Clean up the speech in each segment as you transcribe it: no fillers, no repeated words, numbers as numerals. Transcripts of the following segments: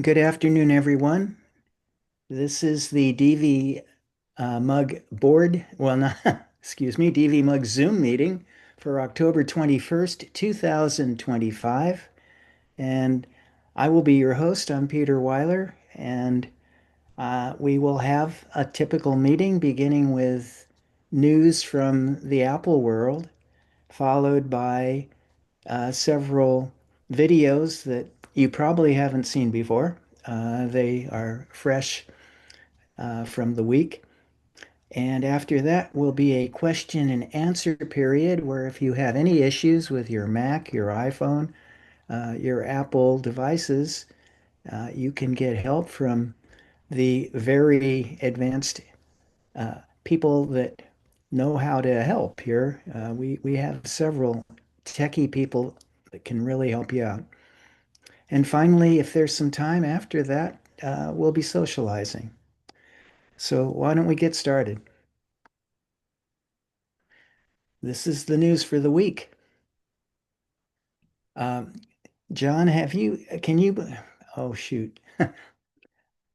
Good afternoon, everyone. This is the DVMUG board, well, not, excuse me, DVMUG Zoom meeting for October 21st, 2025. And I will be your host. I'm Peter Weiler, and we will have a typical meeting beginning with news from the Apple world, followed by several videos that you probably haven't seen before. They are fresh from the week. And after that will be a question and answer period where if you have any issues with your Mac, your iPhone, your Apple devices, you can get help from the very advanced people that know how to help here. We have several techie people that can really help you out. And finally, if there's some time after that, we'll be socializing. So why don't we get started? This is the news for the week. Um, John, can you, oh shoot.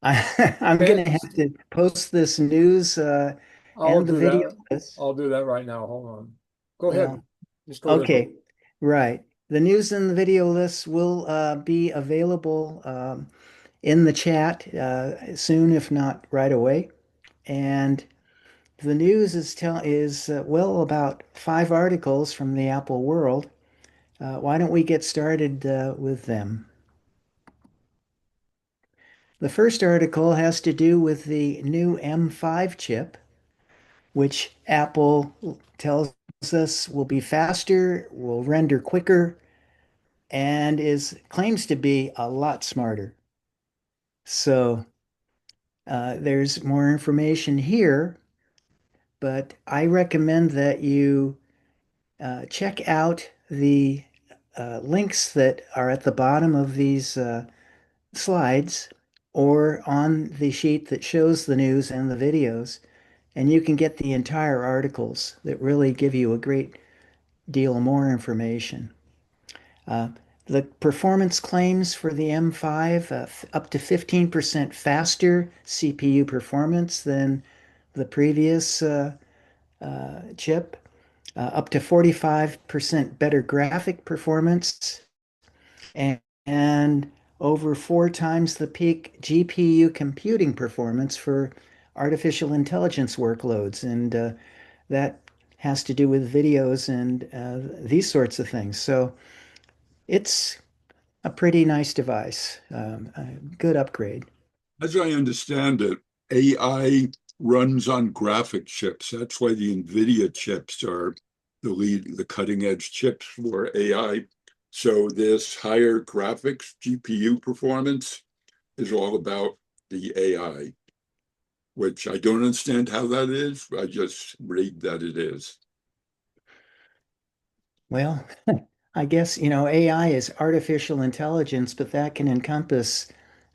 I'm Okay, going to have to post this news I'll and the do video that. list. I'll do that right now. Hold on. Go ahead. Well, Just go ahead. okay, right. The news and the video lists will be available in the chat soon, if not right away. And the news is well about five articles from the Apple world. Why don't we get started with them? The first article has to do with the new M5 chip, which Apple tells us will be faster, will render quicker, and is claims to be a lot smarter. So there's more information here, but I recommend that you check out the links that are at the bottom of these slides or on the sheet that shows the news and the videos, and you can get the entire articles that really give you a great deal more information. Uh, the performance claims for the M5 up to 15% faster CPU performance than the previous chip, up to 45% better graphic performance, and over four times the peak GPU computing performance for artificial intelligence workloads. And that has to do with videos and these sorts of things. So it's a pretty nice device, a good upgrade. As I understand it, AI runs on graphic chips. That's why the NVIDIA chips are the cutting edge chips for AI. So this higher graphics GPU performance is all about the AI, which I don't understand how that is. I just read that it is. Well, I guess, AI is artificial intelligence, but that can encompass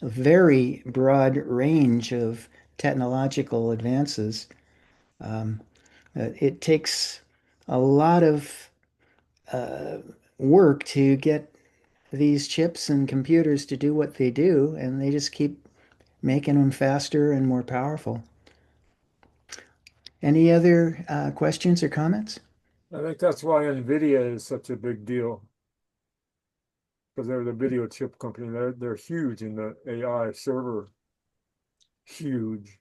a very broad range of technological advances. Um, it takes a lot of uh, work to get these chips and computers to do what they do, and they just keep making them faster and more powerful. Any other questions or comments? I think that's why NVIDIA is such a big deal because they're the video chip company. They're huge in the AI server. Huge.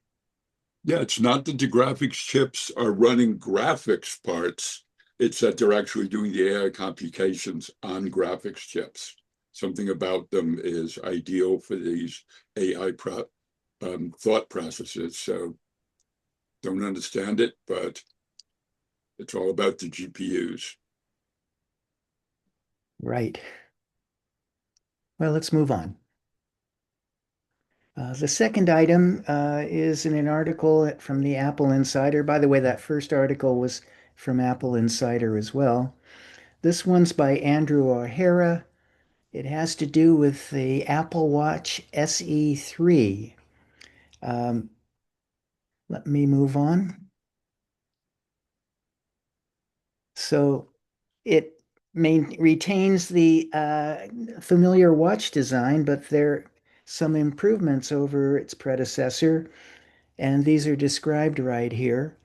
Yeah, it's not that the graphics chips are running graphics parts. It's that they're actually doing the AI computations on graphics chips. Something about them is ideal for these thought processes. So don't understand it, but it's all about the GPUs. Right. Well, let's move on. The second item is in an article from the Apple Insider. By the way, that first article was from Apple Insider as well. This one's by Andrew O'Hara. It has to do with the Apple Watch SE 3. Um, Let me move on. So it retains the familiar watch design, but there some improvements over its predecessor, and these are described right here.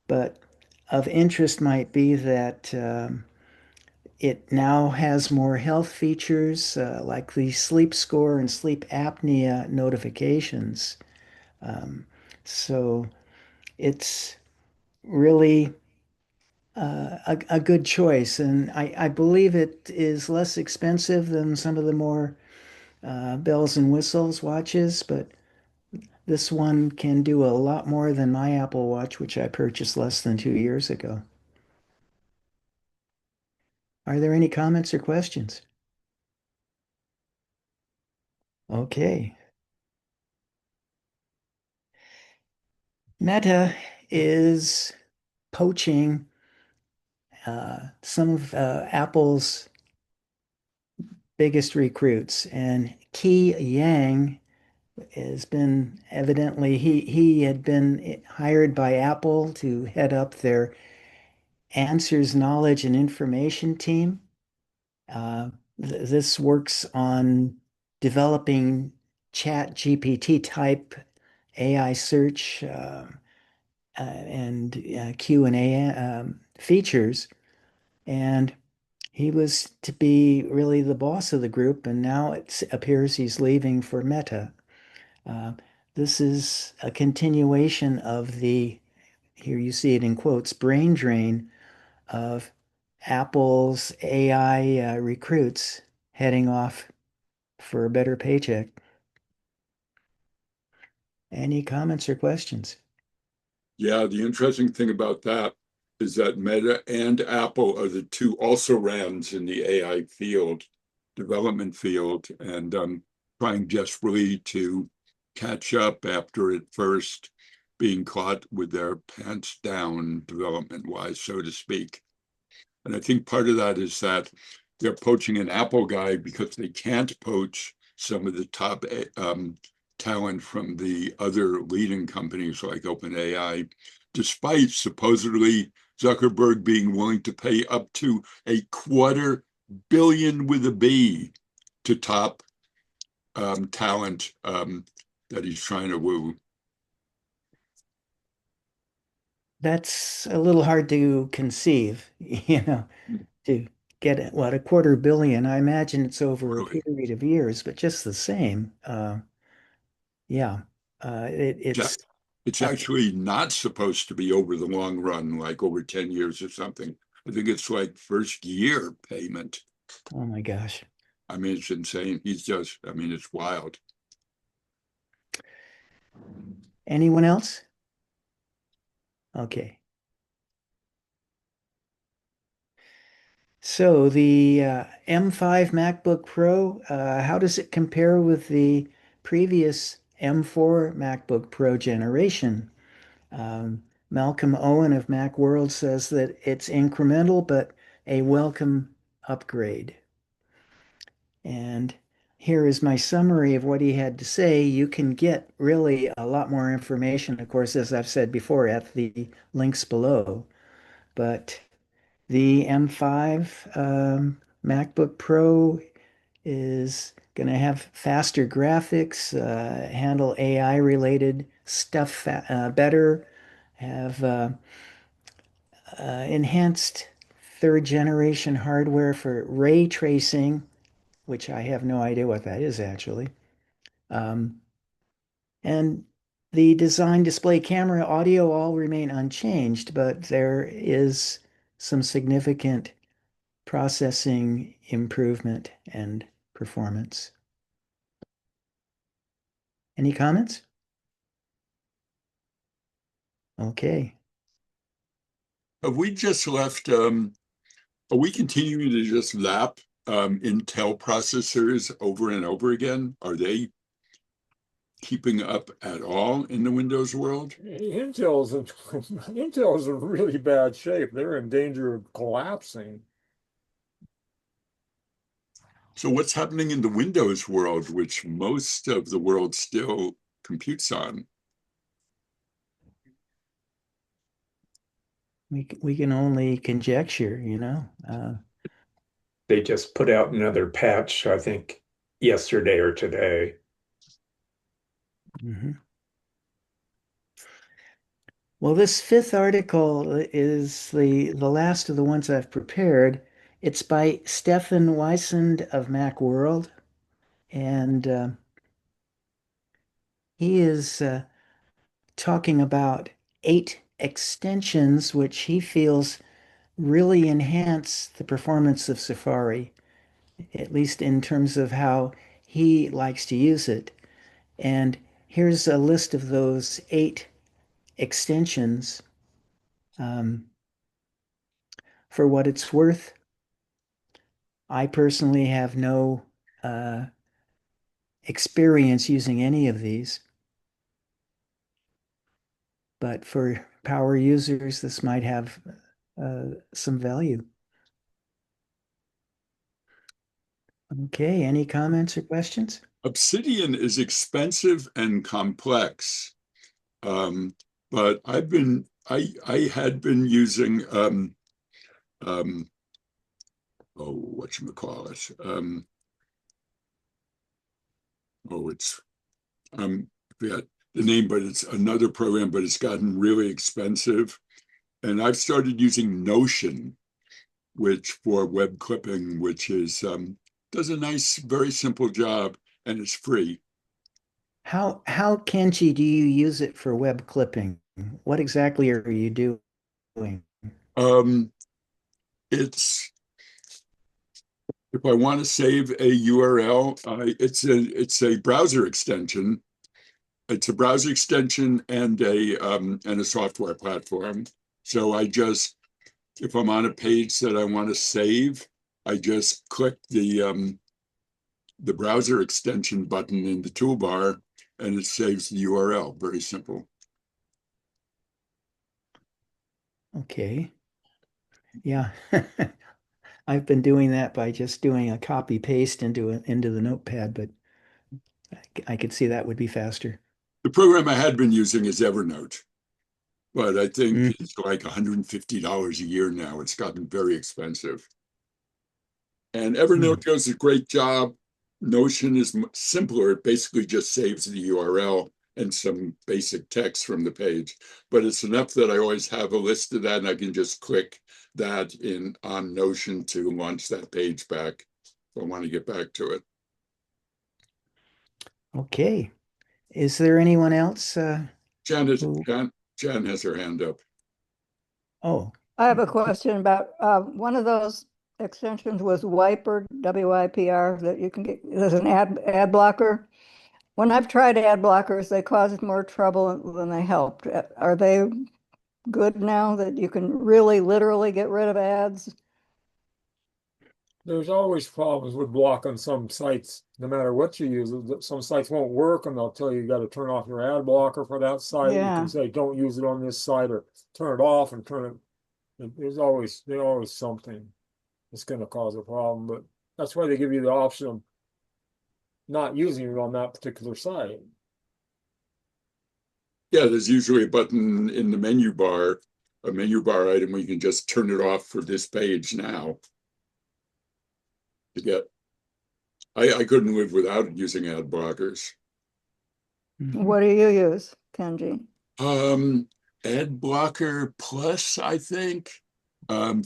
But of interest might be that it now has more health features like the sleep score and sleep apnea notifications. Um, so it's really a good choice. And I believe it is less expensive than some of the more bells and whistles watches, but this one can do a lot more than my Apple Watch, which I purchased less than 2 years ago. Are there any comments or questions? Okay. Meta is poaching some of Apple's biggest recruits, and Key Yang has been evidently he had been hired by Apple to head up their answers knowledge and information team. This works on developing chat GPT type AI search and Q&A features. And he was to be really the boss of the group, and now it appears he's leaving for Meta. Uh, this is a continuation of the, here you see it in quotes, brain drain of Apple's AI recruits heading off for a better paycheck. Any comments or questions? Yeah, the interesting thing about that is that Meta and Apple are the two also rans in the AI field, development field, and trying desperately to catch up after at first being caught with their pants down development-wise, so to speak. And I think part of that is that they're poaching an Apple guy because they can't poach some of the top talent from the other leading companies like OpenAI, despite supposedly Zuckerberg being willing to pay up to $250 million with a B to top talent that he's trying to woo. That's a little hard to conceive, to get what, $250 million. I imagine it's over a Really. period of years, but just the same, yeah, Ja- it's It's uh, actually not supposed to be over the long run, like over 10 years or something. I think it's like first year payment. oh my gosh. I mean, it's insane. I mean, it's wild. Anyone else? Okay. So the M5 MacBook Pro, how does it compare with the previous M4 MacBook Pro generation? Malcolm Owen of Macworld says that it's incremental, but a welcome upgrade. And here is my summary of what he had to say. You can get really a lot more information, of course, as I've said before, at the links below. But the M5 MacBook Pro is going to have faster graphics, handle AI related stuff better, have enhanced third generation hardware for ray tracing, which I have no idea what that is actually. Um, and the design, display, camera, audio all remain unchanged, but there is some significant processing improvement and performance. Any comments? Okay. Have we just left, are we continuing to just lap Intel processors over and over again? Are they keeping up at all in the Windows world? Intel's in really bad shape. They're in danger of collapsing. So what's happening in the Windows world, which most of the world still computes on? We can only conjecture, They just put out another patch, I think, yesterday or today. Mhm. Well, this fifth article is the last of the ones I've prepared. It's by Stefan Weisend of Macworld, and he is talking about 8 extensions which he feels really enhance the performance of Safari, at least in terms of how he likes to use it. And here's a list of those 8 extensions. Um, for what it's worth, I personally have no experience using any of these, but for power users, this might have some value. Okay, any comments or questions? Obsidian is expensive and complex, um, but I had been using oh, whatchamacallit, it's I forget the name, but it's another program, but it's gotten really expensive. And I've started using Notion, which for web clipping, which is does a nice, very simple job, and it's free. How Kenji do you use it for web clipping? What exactly are you doing? Um, it's if I want to save a URL, it's a browser extension. It's a browser extension and a software platform. So I just if I'm on a page that I want to save, I just click the browser extension button in the toolbar, and it saves the URL. Very simple. Okay. Yeah. I've been doing that by just doing a copy paste into the notepad, but I could see that would be faster. The program I had been using is Evernote, but I think Mm, it's like $150 a year now. It's gotten very expensive. And Evernote mm. does a great job. Notion is simpler. It basically just saves the URL and some basic text from the page. But it's enough that I always have a list of that, and I can just click that in on Notion to launch that page back if I want to get back to it. Okay. Is there anyone else Janet, who? Jan has her hand up. Oh, I have a question about one of those extensions was Wiper, WIPR, that you can get as an ad blocker. When I've tried ad blockers, they caused more trouble than they helped. Are they good now that you can really literally get rid of ads? There's always problems with blocking some sites, no matter what you use. Some sites won't work, and they'll tell you got to turn off your ad blocker for that site. You can Yeah. say don't use it on this site, or turn it off and turn it. There's always something that's going to cause a problem. But that's why they give you the option of not using it on that particular site. Yeah, there's usually a button in the menu bar, a menu bar item where you can just turn it off for this page now to get. I couldn't live without using ad blockers. mhm. What do you use, Kenji? Um, Ad blocker plus, I think,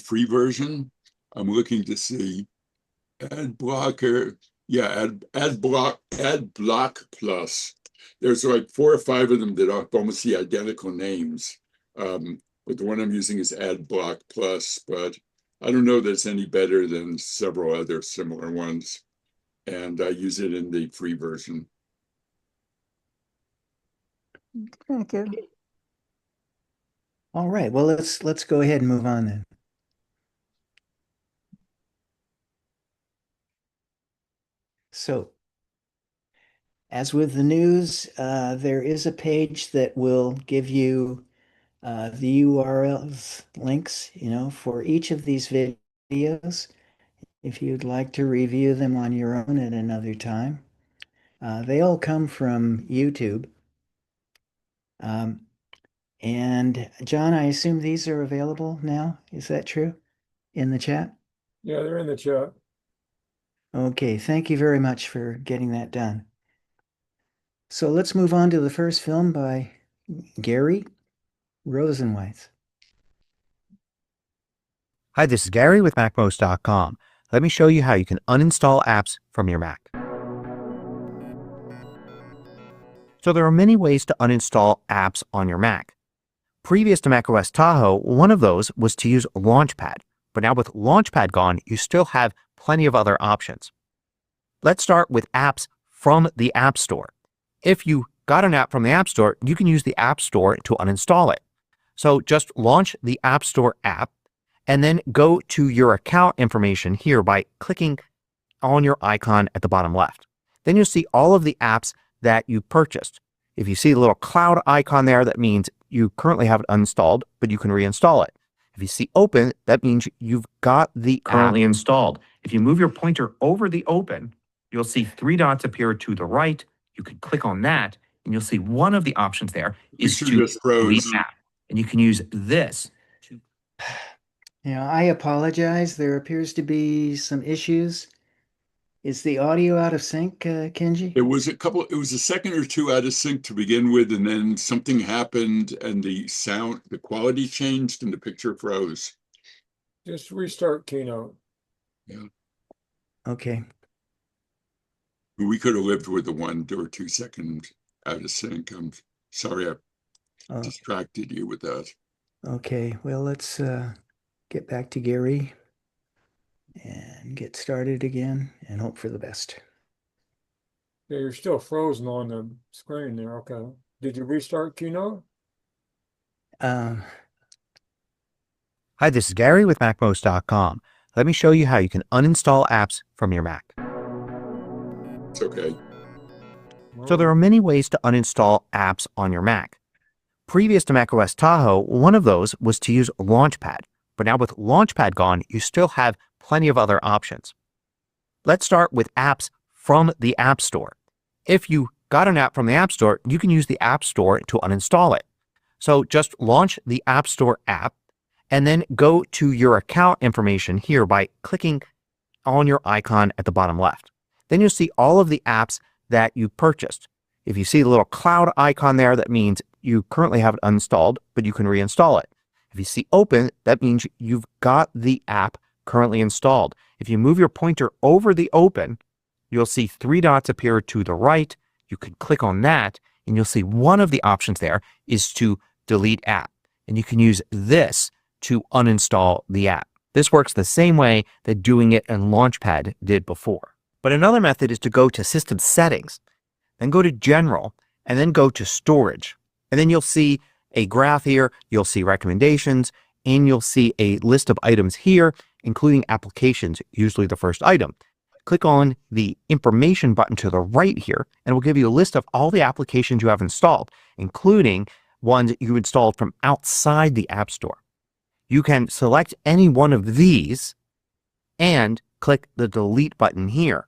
free version. I'm looking to see ad blocker. Yeah, ad block plus. There's like 4 or 5 of them that are almost the identical names. But the one I'm using is ad block plus, but I don't know that it's any better than several other similar ones. And I use it in the free version. Thank you. All right. Well, let's go ahead and move on then. So, as with the news, there is a page that will give you the URLs links, for each of these videos. If you'd like to review them on your own at another time, they all come from YouTube. Um, and John, I assume these are available now. Is that true in the chat? Yeah, they're in the chat. Okay, thank you very much for getting that done. So let's move on to the first film by Gary Rosenweitz. Hi, this is Gary with MacMost.com. Let me show you how you can uninstall apps from your Mac. So there are many ways to uninstall apps on your Mac. Previous to macOS Tahoe, one of those was to use Launchpad. But now with Launchpad gone, you still have plenty of other options. Let's start with apps from the App Store. If you got an app from the App Store, you can use the App Store to uninstall it. So just launch the App Store app and then go to your account information here by clicking on your icon at the bottom left. Then you'll see all of the apps that you purchased. If you see the little cloud icon there, that means you currently have it uninstalled, but you can reinstall it. If you see open, that means you've got the currently installed. If you move your pointer over the open, you'll see three dots appear to the right. You can click on that and you'll see one of the options there is to delete app. And you can use this to... I apologize. There appears to be some issues. Is the audio out of sync, Kenji? It was a second or two out of sync to begin with, and then something happened and the quality changed and the picture froze. Just restart Keynote. Yeah. Okay. We could have lived with the 1 or 2 second out of sync. I'm sorry I distracted you with that. Okay, well, let's get back to Gary and get started again and hope for the best. Yeah, you're still frozen on the screen there. Okay. Did you restart Keynote? Hi, this is Gary with MacMost.com. Let me show you how you can uninstall apps from your Mac. It's okay. So there are many ways to uninstall apps on your Mac. Previous to macOS Tahoe, one of those was to use Launchpad. But now with Launchpad gone, you still have plenty of other options. Let's start with apps from the App Store. If you got an app from the App Store, you can use the App Store to uninstall it. So just launch the App Store app and then go to your account information here by clicking on your icon at the bottom left. Then you'll see all of the apps that you purchased. If you see the little cloud icon there, that means you currently have it uninstalled, but you can reinstall it. If you see open, that means you've got the app currently installed. If you move your pointer over the open, you'll see three dots appear to the right. You can click on that and you'll see one of the options there is to delete app. And you can use this to uninstall the app. This works the same way that doing it in Launchpad did before. But another method is to go to System Settings, then go to General, and then go to Storage. And then you'll see a graph here, you'll see recommendations, and you'll see a list of items here, including applications, usually the first item. Click on the information button to the right here, and it will give you a list of all the applications you have installed, including ones you installed from outside the App Store. You can select any one of these and click the delete button here.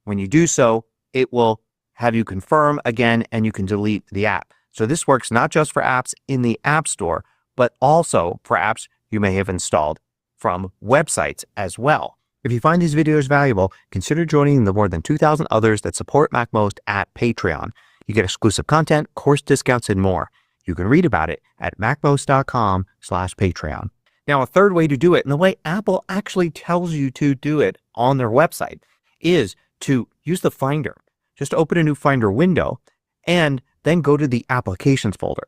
When you do so, it will have you confirm again and you can delete the app. So this works not just for apps in the App Store, but also for apps you may have installed from websites as well. If you find these videos valuable, consider joining the more than 2,000 others that support MacMost at Patreon. You get exclusive content, course discounts, and more. You can read about it at macmost.com/Patreon. Now, a third way to do it, and the way Apple actually tells you to do it on their website, is to use the Finder. Just open a new Finder window and then go to the Applications folder.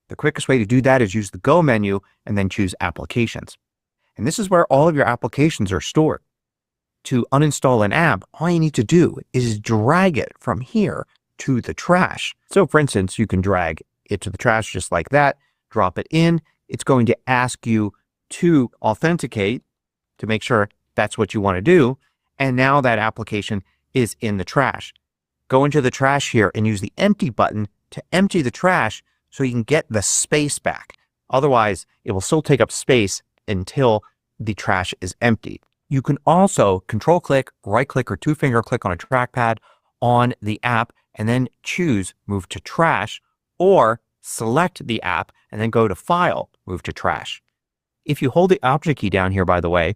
The quickest way to do that is use the Go menu and then choose Applications. And this is where all of your applications are stored. To uninstall an app, all you need to do is drag it from here to the trash. So for instance, you can drag it to the trash just like that, drop it in. It's going to ask you to authenticate to make sure that's what you want to do. And now that application is in the trash. Go into the trash here and use the empty button to empty the trash so you can get the space back. Otherwise, it will still take up space until the trash is emptied. You can also control click, right click, or two finger click on a trackpad on the app and then choose move to trash, or select the app and then go to File, move to trash. If you hold the Option key down here, by the way,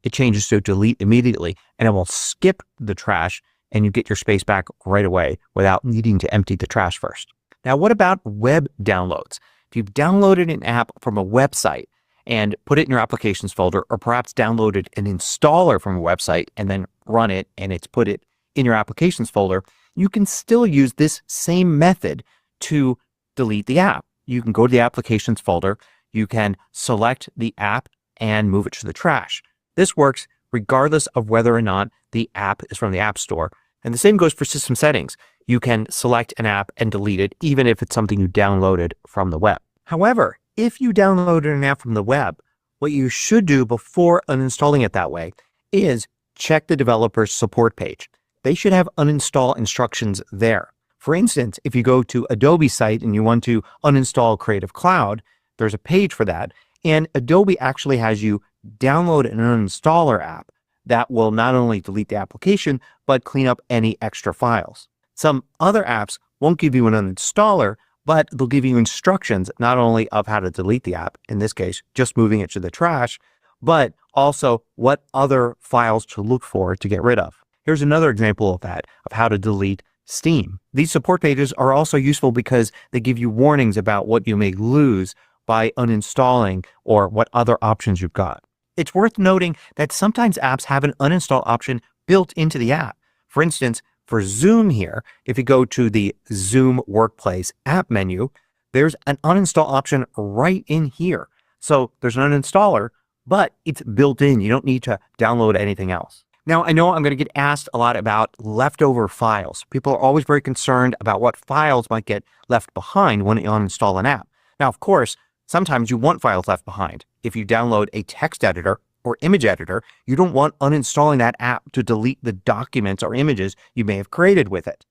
it changes to delete immediately and it will skip the trash and you get your space back right away without needing to empty the trash first. Now, what about web downloads? If you've downloaded an app from a website and put it in your applications folder, or perhaps downloaded an installer from a website and then run it and it's put it in your applications folder, you can still use this same method to delete the app. You can go to the applications folder, you can select the app and move it to the trash. This works regardless of whether or not the app is from the App Store. And the same goes for system settings. You can select an app and delete it even if it's something you downloaded from the web. However, if you downloaded an app from the web, what you should do before uninstalling it that way is check the developer's support page. They should have uninstall instructions there. For instance, if you go to Adobe site and you want to uninstall Creative Cloud, there's a page for that. And Adobe actually has you download an uninstaller app that will not only delete the application, but clean up any extra files. Some other apps won't give you an uninstaller, but they'll give you instructions not only of how to delete the app, in this case, just moving it to the trash, but also what other files to look for to get rid of. Here's another example of that, of how to delete Steam. These support pages are also useful because they give you warnings about what you may lose by uninstalling or what other options you've got. It's worth noting that sometimes apps have an uninstall option built into the app. For instance, for Zoom here, if you go to the Zoom Workplace app menu, there's an uninstall option right in here. So there's an uninstaller, but it's built in. You don't need to download anything else. Now, I know I'm going to get asked a lot about leftover files. People are always very concerned about what files might get left behind when you uninstall an app. Now, of course, sometimes you want files left behind. If you download a text editor or image editor, you don't want uninstalling that app to delete the documents or images you may have created with it.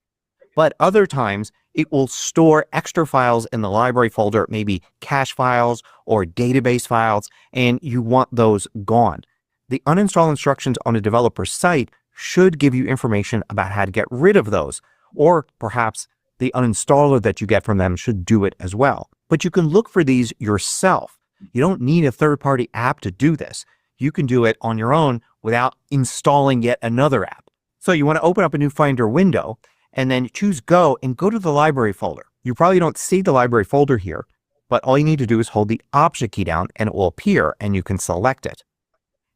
But other times, it will store extra files in the library folder, maybe cache files or database files, and you want those gone. The uninstall instructions on a developer's site should give you information about how to get rid of those, or perhaps the uninstaller that you get from them should do it as well. But you can look for these yourself. You don't need a third-party app to do this. You can do it on your own without installing yet another app. So you want to open up a new Finder window and then choose Go and go to the library folder. You probably don't see the library folder here, but all you need to do is hold the Option key down and it will appear and you can select it.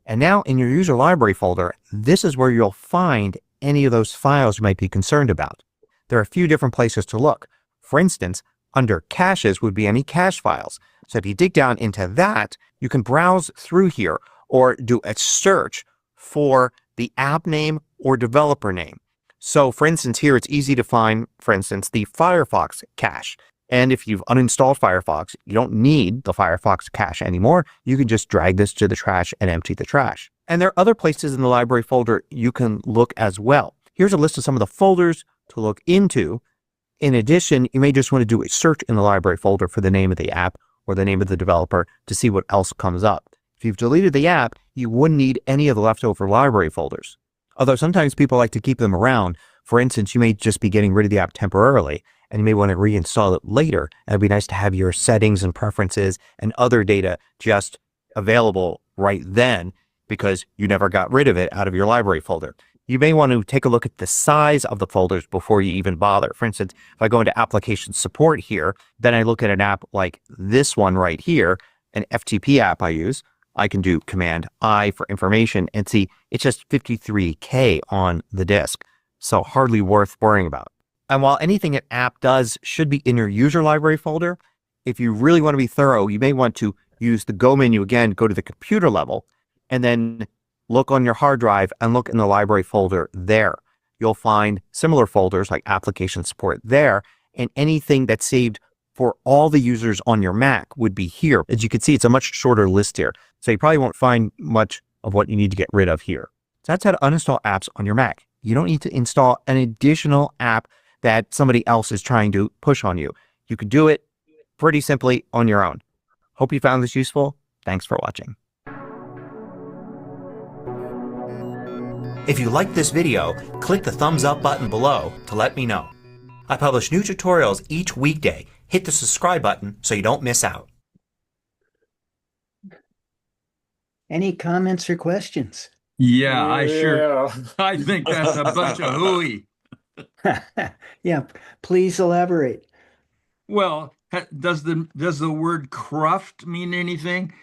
And now in your user library folder, this is where you'll find any of those files you might be concerned about. There are a few different places to look. For instance, under caches would be any cache files. So if you dig down into that, you can browse through here or do a search for the app name or developer name. So for instance, here it's easy to find, for instance, the Firefox cache. And if you've uninstalled Firefox, you don't need the Firefox cache anymore. You can just drag this to the trash and empty the trash. And there are other places in the library folder you can look as well. Here's a list of some of the folders to look into. In addition, you may just want to do a search in the library folder for the name of the app or the name of the developer to see what else comes up. If you've deleted the app, you wouldn't need any of the leftover library folders. Although sometimes people like to keep them around. For instance, you may just be getting rid of the app temporarily and you may want to reinstall it later. And it'd be nice to have your settings and preferences and other data just available right then because you never got rid of it out of your library folder. You may want to take a look at the size of the folders before you even bother. For instance, if I go into application support here, then I look at an app like this one right here, an FTP app I use. I can do Command I for information and see it's just 53K on the disk. So hardly worth worrying about. And while anything an app does should be in your user library folder, if you really want to be thorough, you may want to use the Go menu again, go to the computer level, and then look on your hard drive and look in the library folder there. You'll find similar folders like application support there, and anything that's saved for all the users on your Mac would be here. As you can see, it's a much shorter list here. So you probably won't find much of what you need to get rid of here. So that's how to uninstall apps on your Mac. You don't need to install an additional app that somebody else is trying to push on you. You can do it pretty simply on your own. Hope you found this useful. Thanks for watching. If you liked this video, click the thumbs up button below to let me know. I publish new tutorials each weekday. Hit the subscribe button so you don't miss out. Any comments or questions? Yeah, I sure, Yeah. I think that's a bunch of hooey. Yeah, please elaborate. Well, does the word cruft mean anything?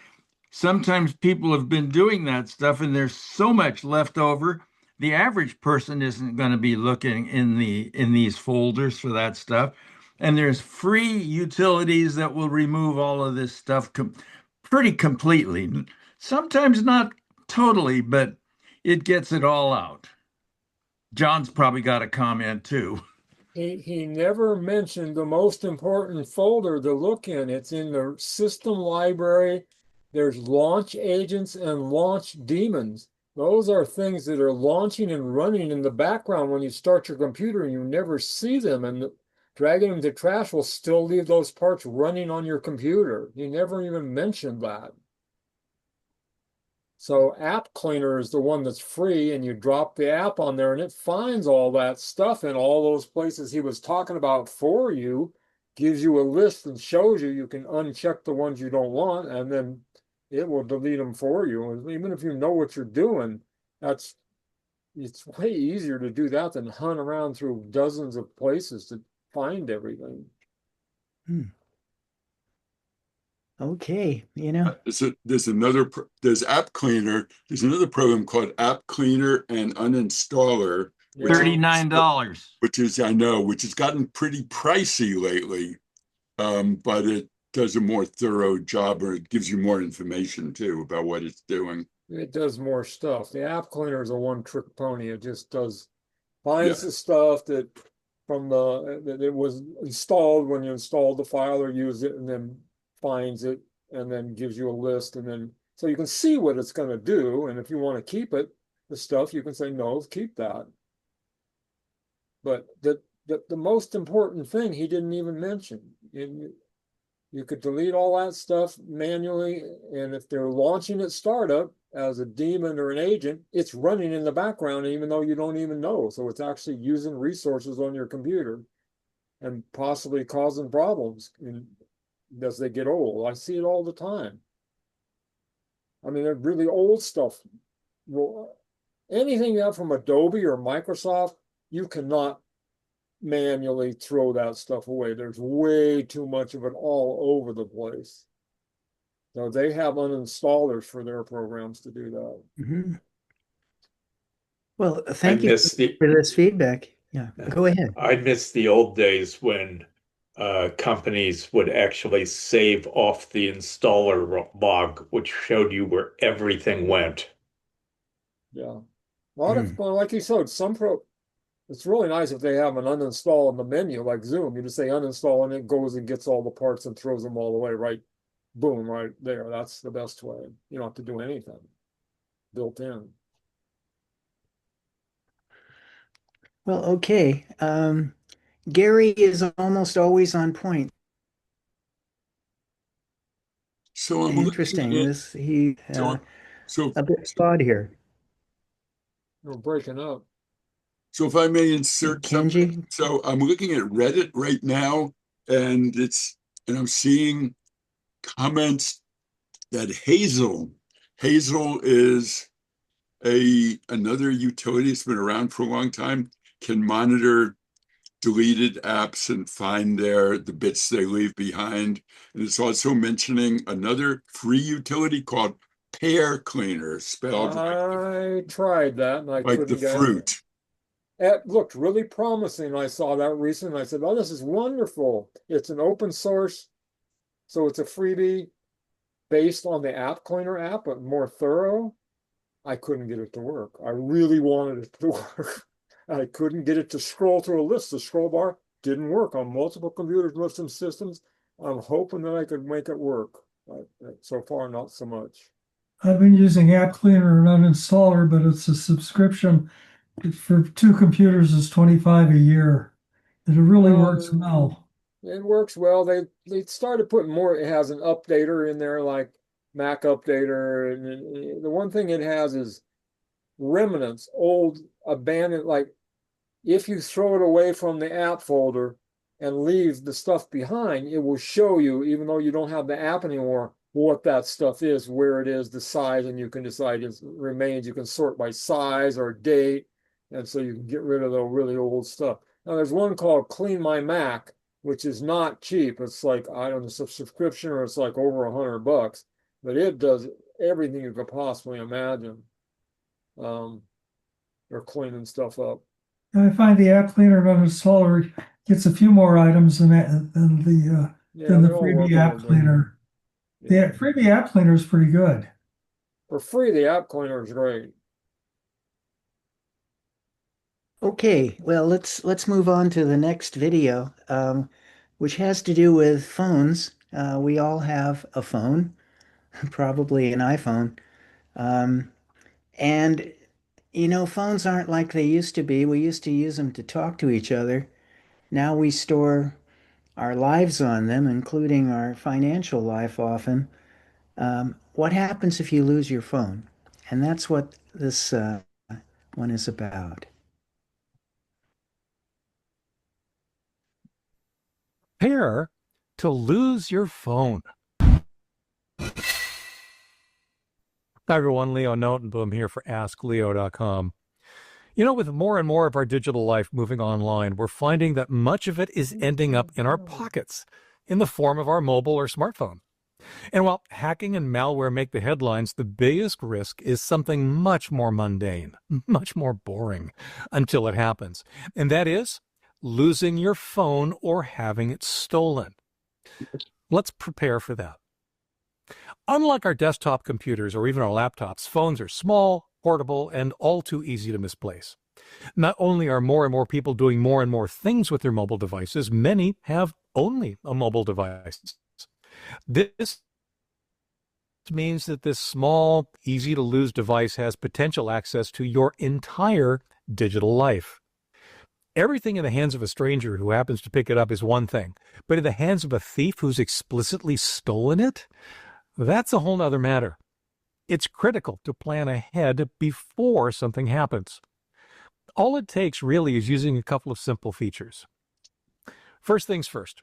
Sometimes people have been doing that stuff and there's so much left over. The average person isn't going to be looking in these folders for that stuff. And there's free utilities that will remove all of this stuff pretty completely. Sometimes not totally, but it gets it all out. John's probably got a comment too. He never mentioned the most important folder to look in. It's in the system library. There's launch agents and launch daemons. Those are things that are launching and running in the background when you start your computer and you never see them. And dragging them to trash will still leave those parts running on your computer. He never even mentioned that. So App Cleaner is the one that's free, and you drop the app on there and it finds all that stuff in all those places he was talking about for you, gives you a list and shows you. You can uncheck the ones you don't want, and then it will delete them for you. And even if you know what you're doing, it's way easier to do that than hunt around through dozens of places to find everything. Hmm. Okay, you know, There's App Cleaner. There's another program called App Cleaner and Uninstaller, Yeah. $39. I know, which has gotten pretty pricey lately. But it does a more thorough job, or it gives you more information too about what it's doing. It does more stuff. The App Cleaner is a one-trick pony. It just Yeah, finds the stuff that that it was installed when you installed the file or use it, and then finds it and then gives you a list, and then so you can see what it's going to do. And if you want to keep it, the stuff, you can say no, keep that. But the most important thing he didn't even mention. You could delete all that stuff manually, and if they're launching at startup as a daemon or an agent, it's running in the background even though you don't even know. So it's actually using resources on your computer and possibly causing problems as they get old. I see it all the time. I mean, they're really old stuff. Well, anything you have from Adobe or Microsoft, you cannot manually throw that stuff away. There's way too much of it all over the place. So they have uninstallers for their programs to do that. mhm. Well, I thank you miss the for this feedback. Yeah, go ahead. I miss the old days when companies would actually save off the installer log, which showed you where everything went. Yeah. A lot of, Hmm. well, like you said, it's really nice if they have an uninstall in the menu, like Zoom. You just say uninstall and it goes and gets all the parts and throws them all away, right? Boom, right there. That's the best way. You don't have to do anything built in. Well, okay. Gary is almost always on point. so I'm looking Interesting. at He so so a bit flawed here. You're breaking up. so if I may insert something. Kenji? So I'm looking at Reddit right now, and I'm seeing comments that Hazel is another utility that's been around for a long time, can monitor deleted apps and find the bits they leave behind. And it's also mentioning another free utility called Pear Cleaner, spelled I tried that and I like the couldn't get it. fruit. It looked really promising. I saw that recently. I said, oh, this is wonderful. It's an open source, so it's a freebie based on the App Cleaner app, but more thorough. I couldn't get it to work. I really wanted it to work. I couldn't get it to scroll through a list. The scroll bar didn't work on multiple computers, multiple systems. I'm hoping that I could make it work. But so far, not so much. I've been using App Cleaner and Uninstaller, but it's a subscription. For two computers is 25 a year. And it really works well. It works well. They started putting more. It has an updater in there, like Mac Updater, and the one thing it has is remnants, old abandoned. Like if you throw it away from the app folder and leave the stuff behind, it will show you, even though you don't have the app anymore, what that stuff is, where it is, the size, and you can decide it remains. You can sort by size or date, and so you can get rid of the really old stuff. Now there's one called Clean My Mac, which is not cheap. It's like, I don't know, it's a subscription or it's like over $100, but it does everything you could possibly imagine. Or cleaning stuff up. I find the app cleaner and uninstaller gets a few more items than the freebie app cleaner. Yeah. The freebie app cleaner is pretty good. For free, the app cleaner is great. Okay, well, let's move on to the next video, which has to do with phones. We all have a phone, probably an iPhone. And, phones aren't like they used to be. We used to use them to talk to each other. Now we store our lives on them, including our financial life often. What happens if you lose your phone? And that's what this one is about. Prepare to lose your phone. Hi everyone, Leo Notenboom here for AskLeo.com. With more and more of our digital life moving online, we're finding that much of it is ending up in our pockets in the form of our mobile or smartphone. And while hacking and malware make the headlines, the biggest risk is something much more mundane, much more boring until it happens. And that is losing your phone or having it stolen. Let's prepare for that. Unlike our desktop computers or even our laptops, phones are small, portable, and all too easy to misplace. Not only are more and more people doing more and more things with their mobile devices, many have only a mobile device. This means that this small, easy-to-lose device has potential access to your entire digital life. Everything in the hands of a stranger who happens to pick it up is one thing, but in the hands of a thief who's explicitly stolen it, that's a whole other matter. It's critical to plan ahead before something happens. All it takes really is using a couple of simple features. First things first,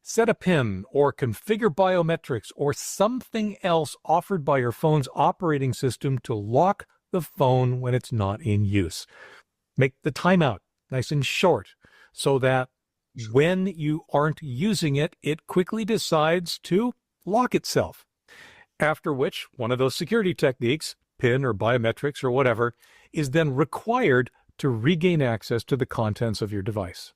set a PIN or configure biometrics or something else offered by your phone's operating system to lock the phone when it's not in use. Make the timeout nice and short so that when you aren't using it, it quickly decides to lock itself. After which, one of those security techniques, PIN or biometrics or whatever, is then required to regain access to the contents of your device.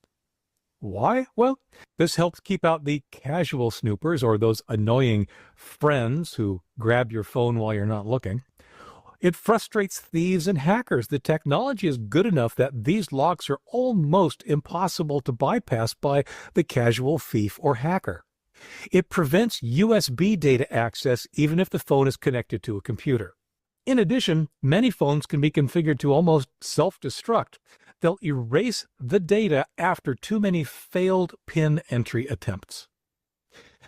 Why? Well, this helps keep out the casual snoopers or those annoying friends who grab your phone while you're not looking. It frustrates thieves and hackers. The technology is good enough that these locks are almost impossible to bypass by the casual thief or hacker. It prevents USB data access even if the phone is connected to a computer. In addition, many phones can be configured to almost self-destruct. They'll erase the data after too many failed PIN entry attempts.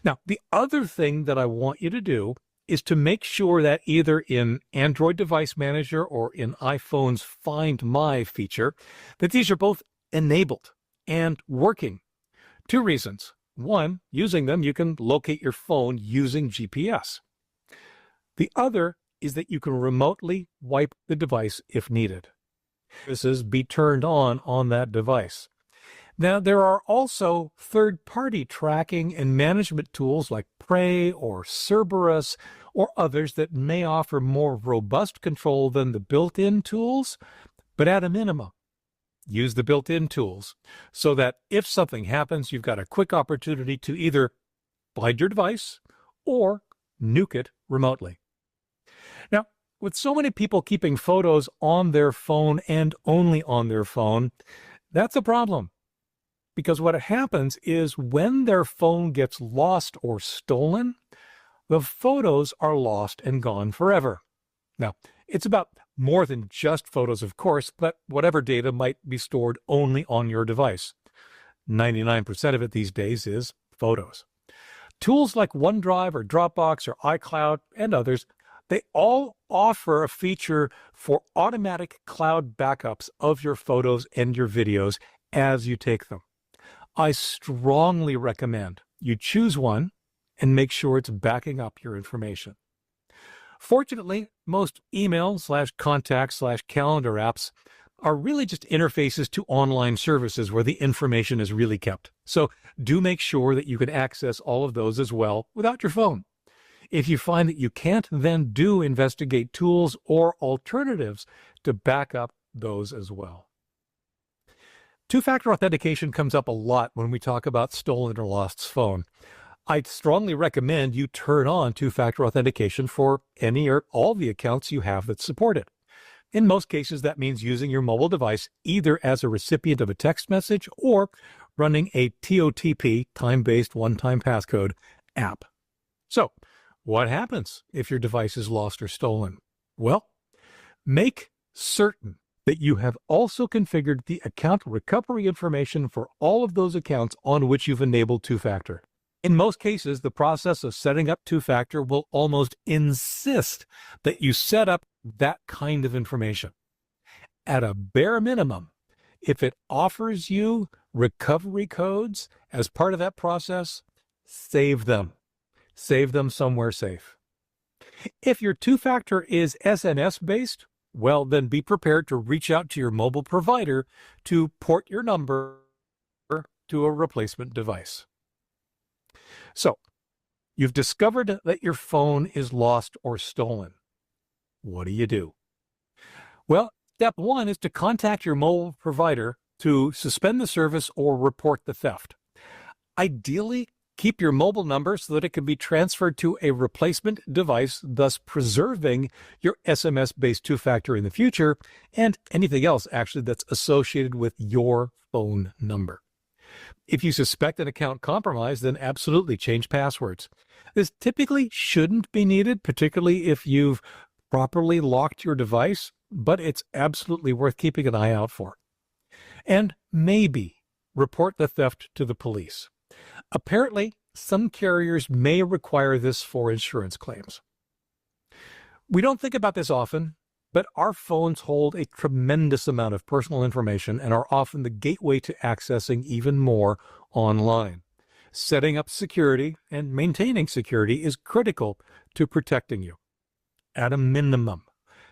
Now, the other thing that I want you to do is to make sure that either in Android Device Manager or in iPhone's Find My feature, that these are both enabled and working. Two reasons. One, using them, you can locate your phone using GPS. The other is that you can remotely wipe the device if needed. This is be turned on that device. Now, there are also third-party tracking and management tools like Prey or Cerberus or others that may offer more robust control than the built-in tools, but at a minimum, use the built-in tools so that if something happens, you've got a quick opportunity to either find your device or nuke it remotely. Now, with so many people keeping photos on their phone and only on their phone, that's a problem. Because what happens is when their phone gets lost or stolen, the photos are lost and gone forever. Now, it's about more than just photos, of course, but whatever data might be stored only on your device. 99% of it these days is photos. Tools like OneDrive or Dropbox or iCloud and others, they all offer a feature for automatic cloud backups of your photos and your videos as you take them. I strongly recommend you choose one and make sure it's backing up your information. Fortunately, most email/contact/calendar apps are really just interfaces to online services where the information is really kept. So do make sure that you can access all of those as well without your phone. If you find that you can't, then do investigate tools or alternatives to back up those as well. Two-factor authentication comes up a lot when we talk about stolen or lost phone. I'd strongly recommend you turn on two-factor authentication for any or all the accounts you have that support it. In most cases, that means using your mobile device either as a recipient of a text message or running a TOTP, time-based one-time passcode, app. So, what happens if your device is lost or stolen? Well, make certain that you have also configured the account recovery information for all of those accounts on which you've enabled two-factor. In most cases, the process of setting up two-factor will almost insist that you set up that kind of information. At a bare minimum, if it offers you recovery codes as part of that process, save them. Save them somewhere safe. If your two-factor is SNS-based, well, then be prepared to reach out to your mobile provider to port your number to a replacement device. So, you've discovered that your phone is lost or stolen. What do you do? Well, step one is to contact your mobile provider to suspend the service or report the theft. Ideally, keep your mobile number so that it can be transferred to a replacement device, thus preserving your SMS-based two-factor in the future and anything else actually that's associated with your phone number. If you suspect an account compromise, then absolutely change passwords. This typically shouldn't be needed, particularly if you've properly locked your device, but it's absolutely worth keeping an eye out for. And maybe report the theft to the police. Apparently, some carriers may require this for insurance claims. We don't think about this often, but our phones hold a tremendous amount of personal information and are often the gateway to accessing even more online. Setting up security and maintaining security is critical to protecting you. At a minimum,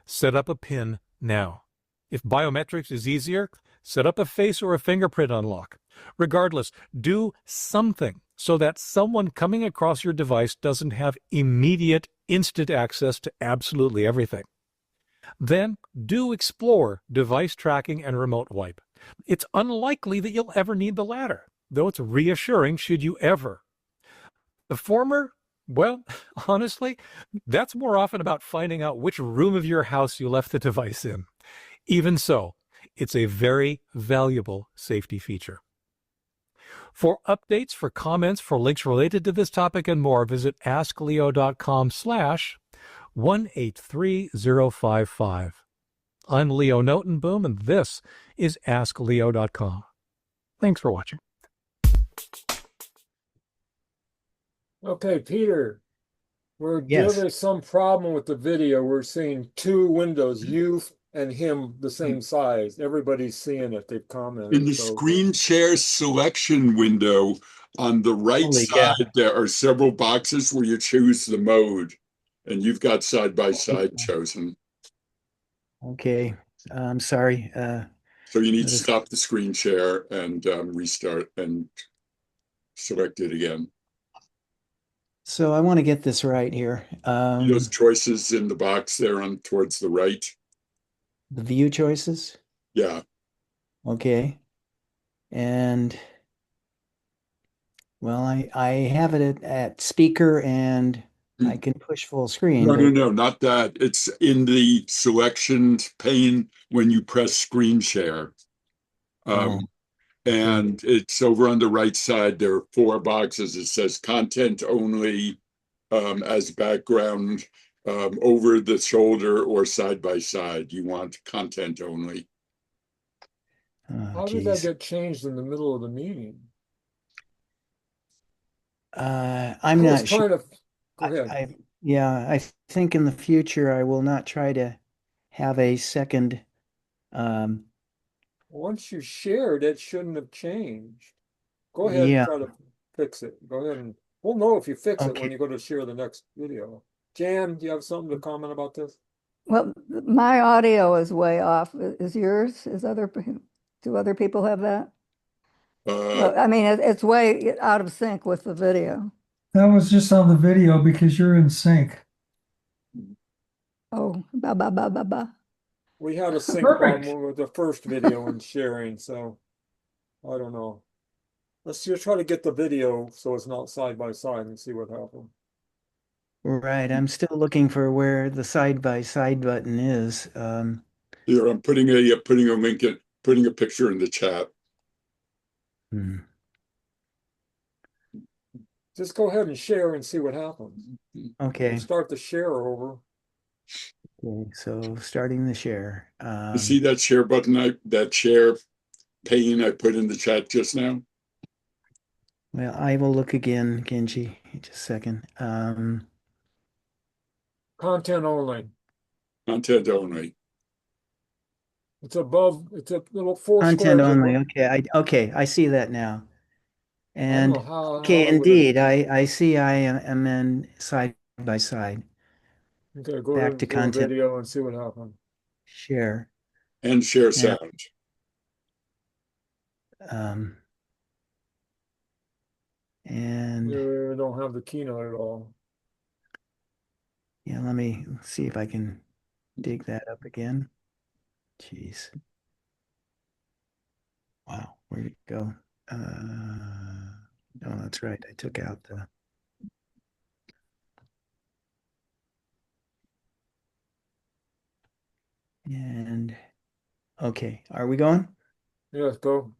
set up a PIN now. If biometrics is easier, set up a face or a fingerprint unlock. Regardless, do something so that someone coming across your device doesn't have immediate, instant access to absolutely everything. Then do explore device tracking and remote wipe. It's unlikely that you'll ever need the latter, though it's reassuring should you ever. The former, well, honestly, that's more often about finding out which room of your house you left the device in. Even so, it's a very valuable safety feature. For updates, for comments, for links related to this topic and more, visit askleo.com/183055. I'm Leo Notenboom, and this is AskLeo.com. Thanks for watching. Okay, Peter, Yes. there's some problem with the video. We're seeing two windows, you and him the same size. Everybody's seeing it. They've commented. In the screen share selection window on the right Holy cow. side, there are several boxes where you choose the mode, and you've got side by side chosen. Okay, I'm sorry. So you need to stop the screen share and restart and select it again. So I want to get this right here. Those choices in the box there on towards the right. The view choices. Yeah. Okay. And well, I have it at speaker and I can push full screen. No, not that. It's in the selection pane when you press screen share. And it's over on the right side. There are four boxes. It says content only as background, over the shoulder or side by side. You want content only. How did that get changed in the middle of the meeting? I'm not sure. Go ahead. I think in the future I will not try to have a second. Once you shared, it shouldn't have changed. Go ahead and try to fix it. Go ahead and We'll know if you fix it when Okay. you go to share the next video. Jan, do you have something to comment about this? Well, my audio is way off. Is yours? Do other people have that? Uh, Well, I mean, it's way out of sync with the video. That was just on the video because you're in sync. Oh, ba ba ba ba ba. We had a sync Perfect. problem with the first video and sharing, so I don't know. Let's just try to get the video so it's not side by side and see what happens. Right. I'm still looking for where the side by side button is. Here, I'm putting a link in, putting a picture in the chat. Hmm. Just go ahead and share and see what happens. Okay. Start the share over. Okay. So starting the share. You see that share button, that share pane I put in the chat just now? Well, I will look again, Genji. Just a second. Content only. Content only. It's above, it's a little four Content squares only. above. Okay, I see that now. I don't And know how okay, I would have. indeed, I see I am in side by side. Okay, go Back to to do a content video and see what happens. share. And share Now, sound. um, and We don't have the keynote at all. yeah, let me see if I can dig that up again. Jeez. Wow, where'd it go? No, that's right. I took out the. And okay, are we going? Yes, go.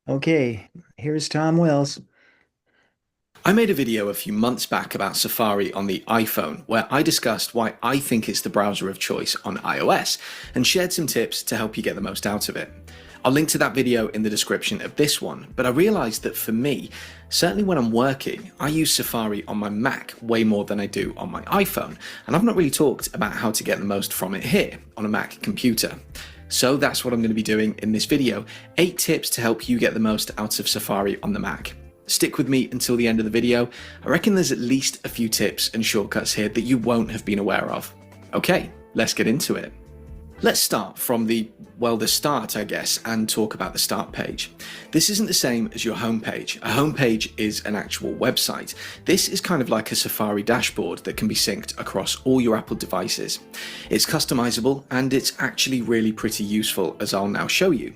Okay, here's Tom Wells. I made a video a few months back about Safari on the iPhone where I discussed why I think it's the browser of choice on iOS and shared some tips to help you get the most out of it. I'll link to that video in the description of this one, but I realized that for me, certainly when I'm working, I use Safari on my Mac way more than I do on my iPhone, and I've not really talked about how to get the most from it here on a Mac computer. So that's what I'm going to be doing in this video, 8 tips to help you get the most out of Safari on the Mac. Stick with me until the end of the video. I reckon there's at least a few tips and shortcuts here that you won't have been aware of. Okay, let's get into it. Let's start from the start, I guess, and talk about the start page. This isn't the same as your homepage. A homepage is an actual website. This is kind of like a Safari dashboard that can be synced across all your Apple devices. It's customizable and it's actually really pretty useful, as I'll now show you.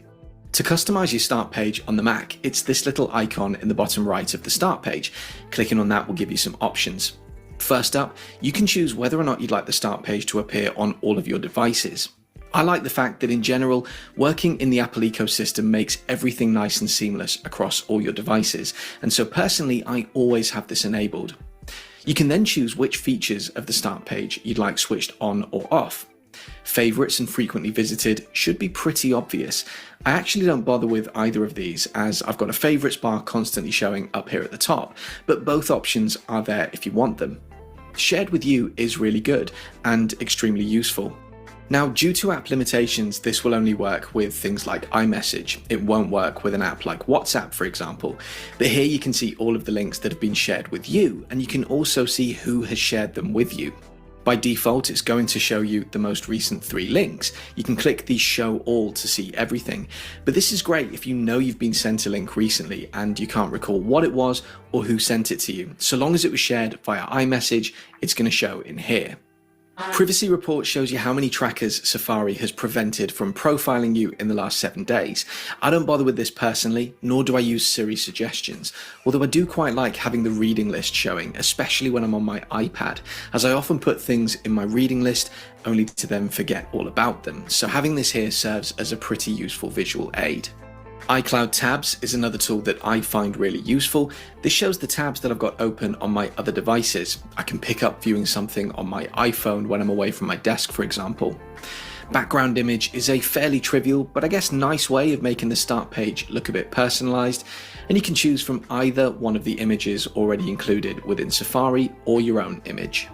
To customize your start page on the Mac, it's this little icon in the bottom right of the start page. Clicking on that will give you some options. First up, you can choose whether or not you'd like the start page to appear on all of your devices. I like the fact that in general, working in the Apple ecosystem makes everything nice and seamless across all your devices, and so personally I always have this enabled. You can then choose which features of the start page you'd like switched on or off. Favorites and frequently visited should be pretty obvious. I actually don't bother with either of these as I've got a favorites bar constantly showing up here at the top, but both options are there if you want them. Shared with you is really good and extremely useful. Now, due to app limitations, this will only work with things like iMessage. It won't work with an app like WhatsApp, for example. But here you can see all of the links that have been shared with you, and you can also see who has shared them with you. By default, it's going to show you the most recent 3 links. You can click the show all to see everything. But this is great if you know you've been sent a link recently and you can't recall what it was or who sent it to you. So long as it was shared via iMessage, it's going to show in here. Privacy Report shows you how many trackers Safari has prevented from profiling you in the last 7 days. I don't bother with this personally, nor do I use Siri suggestions, although I do quite like having the reading list showing, especially when I'm on my iPad, as I often put things in my reading list only to then forget all about them, so having this here serves as a pretty useful visual aid. iCloud Tabs is another tool that I find really useful. This shows the tabs that I've got open on my other devices. I can pick up viewing something on my iPhone when I'm away from my desk, for example. Background image is a fairly trivial, but I guess nice way of making the start page look a bit personalized, and you can choose from either one of the images already included within Safari or your own image.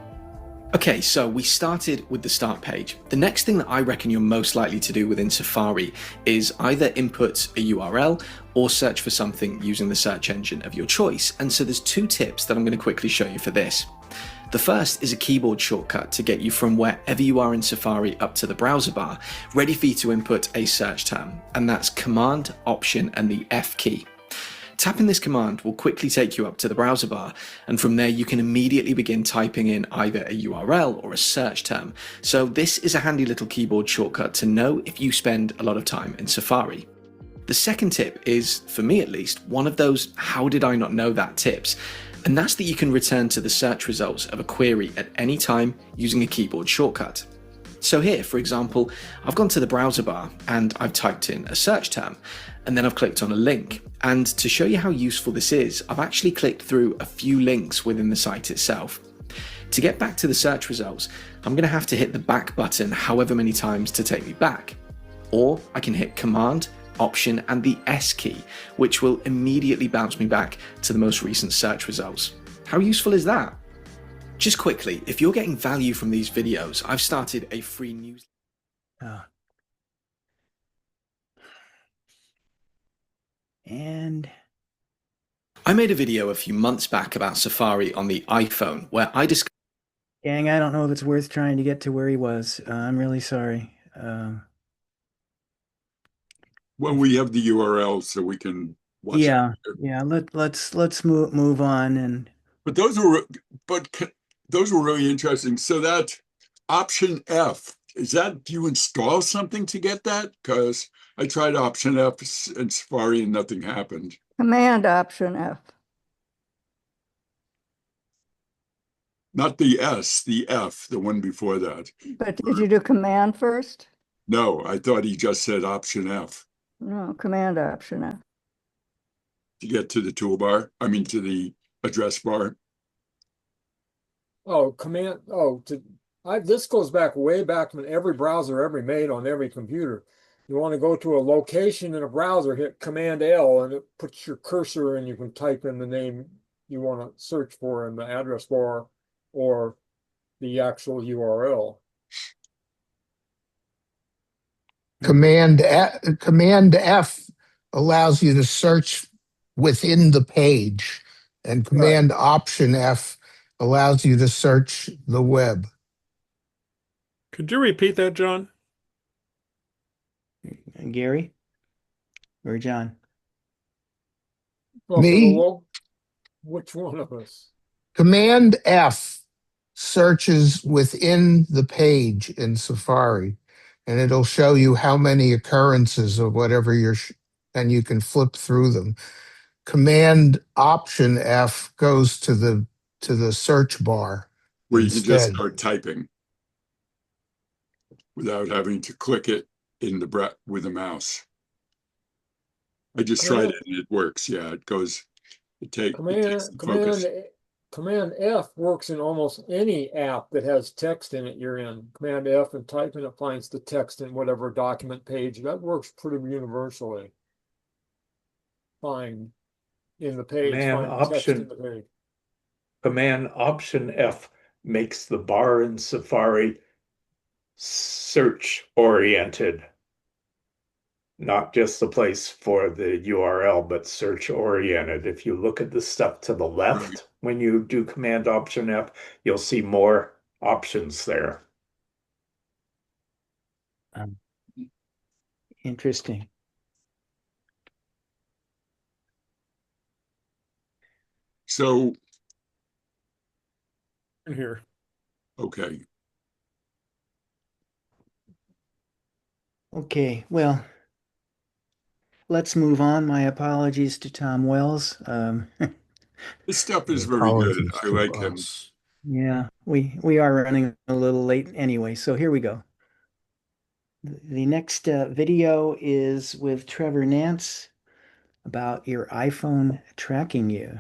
Okay, so we started with the start page. The next thing that I reckon you're most likely to do within Safari is either input a URL or search for something using the search engine of your choice. And so there's two tips that I'm going to quickly show you for this. The first is a keyboard shortcut to get you from wherever you are in Safari up to the browser bar, ready for you to input a search term, and that's Command, Option, and the F key. Tapping this command will quickly take you up to the browser bar, and from there you can immediately begin typing in either a URL or a search term. So this is a handy little keyboard shortcut to know if you spend a lot of time in Safari. The second tip is, for me at least, one of those how did I not know that tips, and that's that you can return to the search results of a query at any time using a keyboard shortcut. So here, for example, I've gone to the browser bar and I've typed in a search term, and then I've clicked on a link. And to show you how useful this is, I've actually clicked through a few links within the site itself. To get back to the search results, I'm going to have to hit the back button however many times to take me back. Or I can hit Command, Option, and the S key, which will immediately bounce me back to the most recent search results. How useful is that? Just quickly, if you're getting value from these videos, I've started a free newsletter. And I made a video a few months back about Safari on the iPhone where I discussed. gang, I don't know if it's worth trying to get to where he was. I'm really sorry. Well, we have the URL so we can watch it. Yeah, let's move on. And But those were really interesting. So that option F, is that, do you install something to get that? Because I tried option F in Safari and nothing happened. Command Option F. Not the S, the F, the one before that. But did you do Command first? No, I thought he just said option F No, Command Option F. to get to the toolbar. I mean, to the address bar. Oh, this goes back way back when every browser ever made on every computer. You want to go to a location in a browser, hit Command L, and it puts your cursor and you can type in the name you want to search for in the address bar or the actual URL. Command F allows you to search within the page, and Command Option F allows you to search the web. Could you repeat that, John? Gary or John? Well, Me? which one of us? Command F searches within the page in Safari, and it'll show you how many occurrences of whatever and you can flip through them. Command Option F goes to the search bar Where you can just instead. start typing without having to click it in the with a mouse. I just tried it and it works. Yeah, it takes the focus. Command F works in almost any app that has text in it you're in. Command F and type and it finds the text in whatever document page. That works pretty universally. Find in the page, find text in the page. Command Option F makes the bar in Safari search oriented. Not just the place for the URL, but search oriented. If you look at the stuff to the left, when you do Command Option F, you'll see more options there. Interesting. So, In here. okay. Okay, well, let's move on. My apologies to Tom Wells. This stuff is very good. I like him. Yeah, we are running a little late anyway, so here we go. The next video is with Trevor Nance about your iPhone tracking you.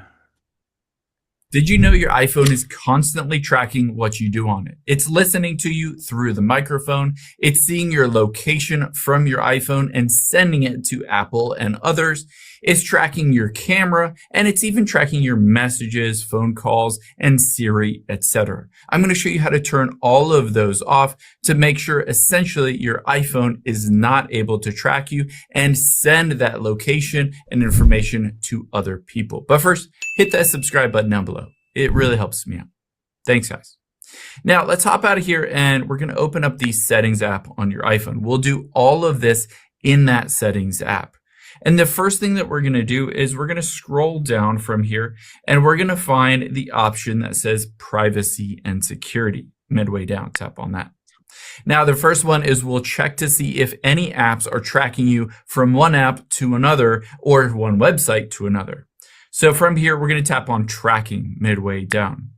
Did you know your iPhone is constantly tracking what you do on it? It's listening to you through the microphone. It's seeing your location from your iPhone and sending it to Apple and others. It's tracking your camera, and it's even tracking your messages, phone calls, and Siri, etc. I'm going to show you how to turn all of those off to make sure essentially your iPhone is not able to track you and send that location and information to other people. But first, hit that subscribe button down below. It really helps me out. Thanks, guys. Now, let's hop out of here, and we're going to open up the Settings app on your iPhone. We'll do all of this in that Settings app. And the first thing that we're going to do is we're going to scroll down from here, and we're going to find the option that says Privacy and Security. Midway down, tap on that. Now, the first one is we'll check to see if any apps are tracking you from one app to another or one website to another. So from here, we're going to tap on Tracking midway down.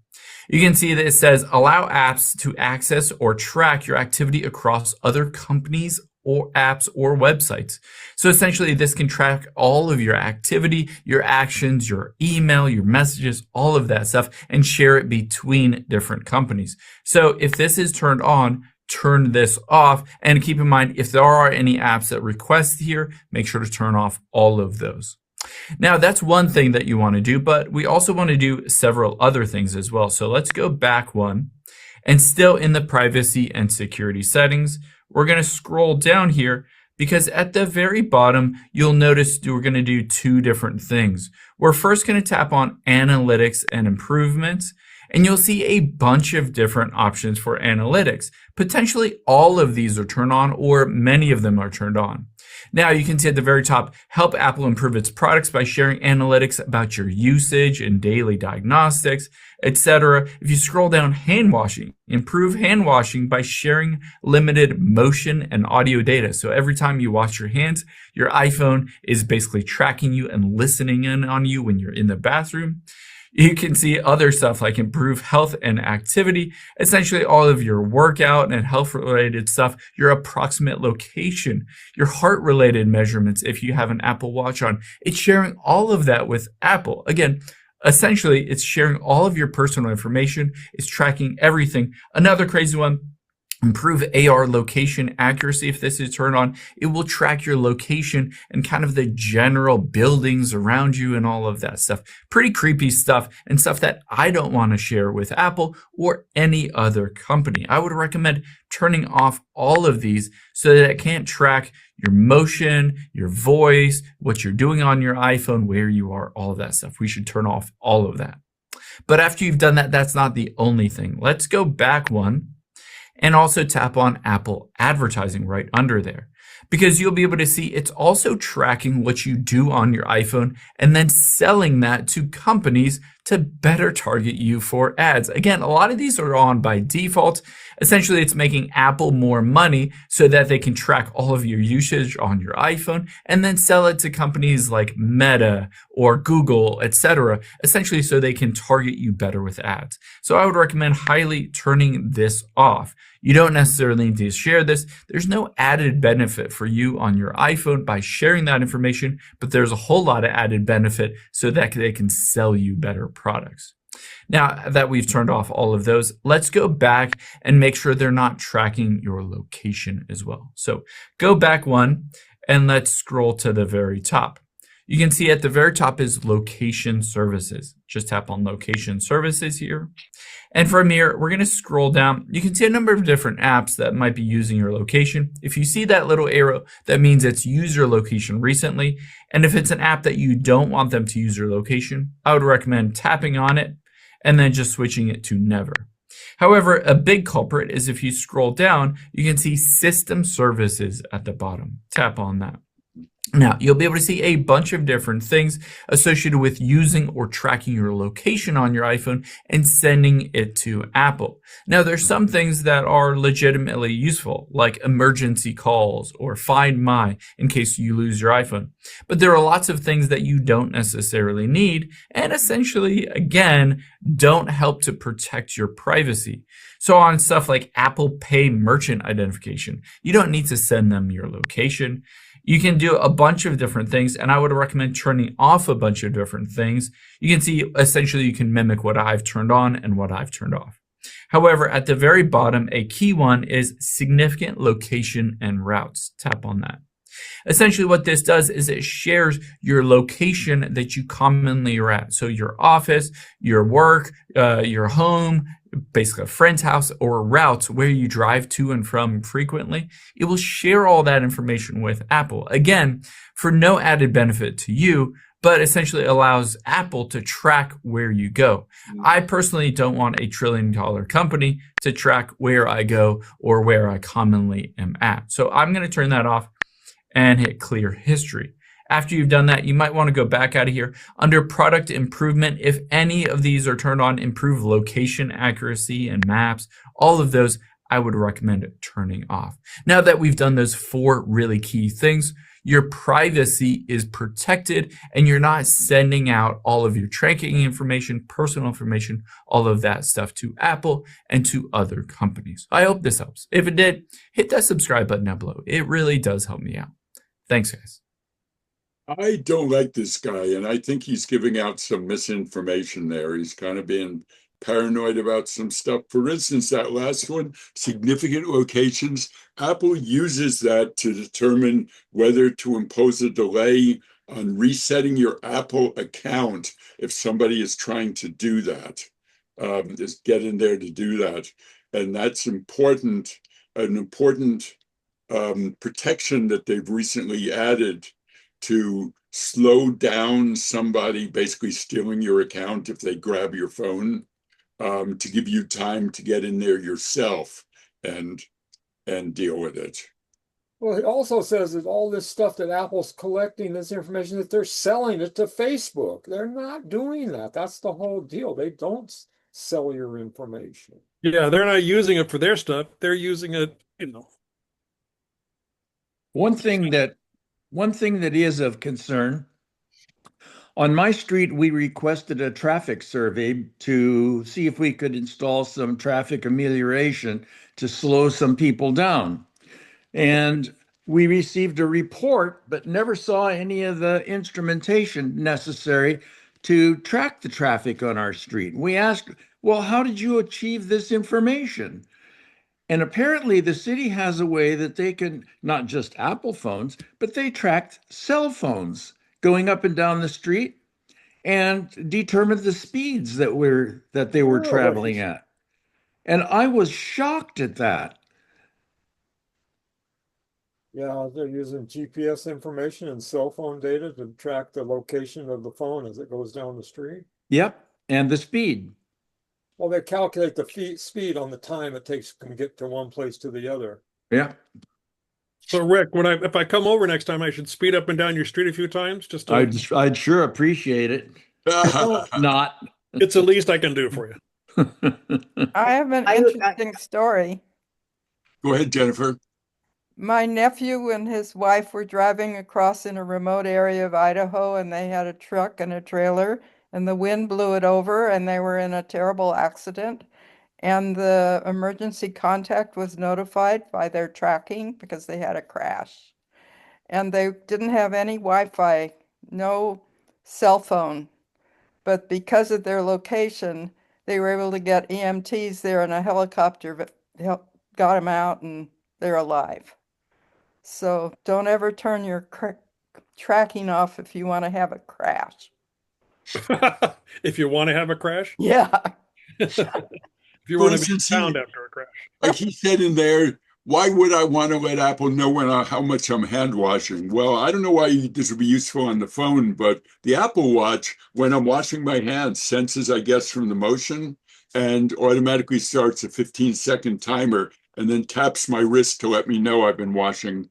You can see that it says allow apps to access or track your activity across other companies or apps or websites. So essentially this can track all of your activity, your actions, your email, your messages, all of that stuff, and share it between different companies. So if this is turned on, turn this off, and keep in mind if there are any apps that request here, make sure to turn off all of those. Now that's one thing that you want to do, but we also want to do several other things as well. So let's go back one, and still in the privacy and security settings, we're going to scroll down here because at the very bottom, you'll notice we're going to do two different things. We're first going to tap on Analytics and Improvements, and you'll see a bunch of different options for analytics. Potentially all of these are turned on, or many of them are turned on. Now you can see at the very top, help Apple improve its products by sharing analytics about your usage and daily diagnostics, etc. If you scroll down, hand washing, improve hand washing by sharing limited motion and audio data. So every time you wash your hands, your iPhone is basically tracking you and listening in on you when you're in the bathroom. You can see other stuff like improve health and activity, essentially all of your workout and health related stuff, your approximate location, your heart related measurements if you have an Apple Watch on. It's sharing all of that with Apple. Again, essentially it's sharing all of your personal information. It's tracking everything. Another crazy one, improve AR location accuracy. If this is turned on, it will track your location and kind of the general buildings around you and all of that stuff. Pretty creepy stuff and stuff that I don't want to share with Apple or any other company. I would recommend turning off all of these so that it can't track your motion, your voice, what you're doing on your iPhone, where you are, all of that stuff. We should turn off all of that. But after you've done that, that's not the only thing. Let's go back one and also tap on Apple Advertising right under there, because you'll be able to see it's also tracking what you do on your iPhone and then selling that to companies to better target you for ads. Again, a lot of these are on by default. Essentially, it's making Apple more money so that they can track all of your usage on your iPhone and then sell it to companies like Meta or Google, etc., essentially so they can target you better with ads. So I would recommend highly turning this off. You don't necessarily need to share this. There's no added benefit for you on your iPhone by sharing that information, but there's a whole lot of added benefit so that they can sell you better products. Now that we've turned off all of those, let's go back and make sure they're not tracking your location as well. So go back one and let's scroll to the very top. You can see at the very top is Location Services. Just tap on Location Services here. And from here, we're going to scroll down. You can see a number of different apps that might be using your location. If you see that little arrow, that means it's used your location recently. And if it's an app that you don't want them to use your location, I would recommend tapping on it and then just switching it to never. However, a big culprit is if you scroll down, you can see System Services at the bottom. Tap on that. Now, you'll be able to see a bunch of different things associated with using or tracking your location on your iPhone and sending it to Apple. Now, there's some things that are legitimately useful, like emergency calls or Find My in case you lose your iPhone. But there are lots of things that you don't necessarily need and essentially, again, don't help to protect your privacy. So on stuff like Apple Pay merchant identification, you don't need to send them your location. You can do a bunch of different things, and I would recommend turning off a bunch of different things. You can see essentially you can mimic what I've turned on and what I've turned off. However, at the very bottom, a key one is significant location and routes. Tap on that. Essentially, what this does is it shares your location that you commonly are at. So your office, your work, your home, basically a friend's house, or routes where you drive to and from frequently. It will share all that information with Apple. Again, for no added benefit to you, but essentially allows Apple to track where you go. I personally don't want a $1 trillion company to track where I go or where I commonly am at. So I'm going to turn that off and hit clear history. After you've done that, you might want to go back out of here. Under product improvement, if any of these are turned on, improve location accuracy and maps, all of those I would recommend turning off. Now that we've done those 4 really key things, your privacy is protected and you're not sending out all of your tracking information, personal information, all of that stuff to Apple and to other companies. I hope this helps. If it did, hit that subscribe button down below. It really does help me out. Thanks, guys. I don't like this guy, and I think he's giving out some misinformation there. He's kind of being paranoid about some stuff. For instance, that last one, significant locations, Apple uses that to determine whether to impose a delay on resetting your Apple account if somebody is trying to do that, just get in there to do that. And that's important, an important protection that they've recently added to slow down somebody basically stealing your account if they grab your phone, to give you time to get in there yourself and deal with it. Well, it also says that all this stuff that Apple's collecting, this information, that they're selling it to Facebook. They're not doing that. That's the whole deal. They don't sell your information. Yeah, they're not using it for their stuff. They're using it, One thing that is of concern, on my street, we requested a traffic survey to see if we could install some traffic amelioration to slow some people down. And we received a report, but never saw any of the instrumentation necessary to track the traffic on our street. We asked, well, how did you achieve this information? And apparently the city has a way that they can, not just Apple phones, but they tracked cell phones going up and down the street and determined the speeds that they were traveling at. And I was shocked at that. Yeah, they're using GPS information and cell phone data to track the location of the phone as it goes down the street. Yep, and the speed. Well, they calculate the speed on the time it takes to get to one place to the other. Yeah. So Rick, if I come over next time, I should speed up and down your street a few times just to... I'd sure appreciate it. Not. It's the least I can do for you. I have an interesting story. Go ahead, Jennifer. My nephew and his wife were driving across in a remote area of Idaho, and they had a truck and a trailer, and the wind blew it over, and they were in a terrible accident. And the emergency contact was notified by their tracking because they had a crash. And they didn't have any Wi-Fi, no cell phone. But because of their location, they were able to get EMTs there, and a helicopter got them out, and they're alive. So don't ever turn your tracking off if you want to have a crash. If you want to have a crash? Yeah. If you want to be found after a crash. Like he said in there, why would I want to let Apple know how much I'm hand washing? Well, I don't know why this would be useful on the phone, but the Apple Watch, when I'm washing my hands, senses, I guess, from the motion and automatically starts a 15-second timer and then taps my wrist to let me know I've been washing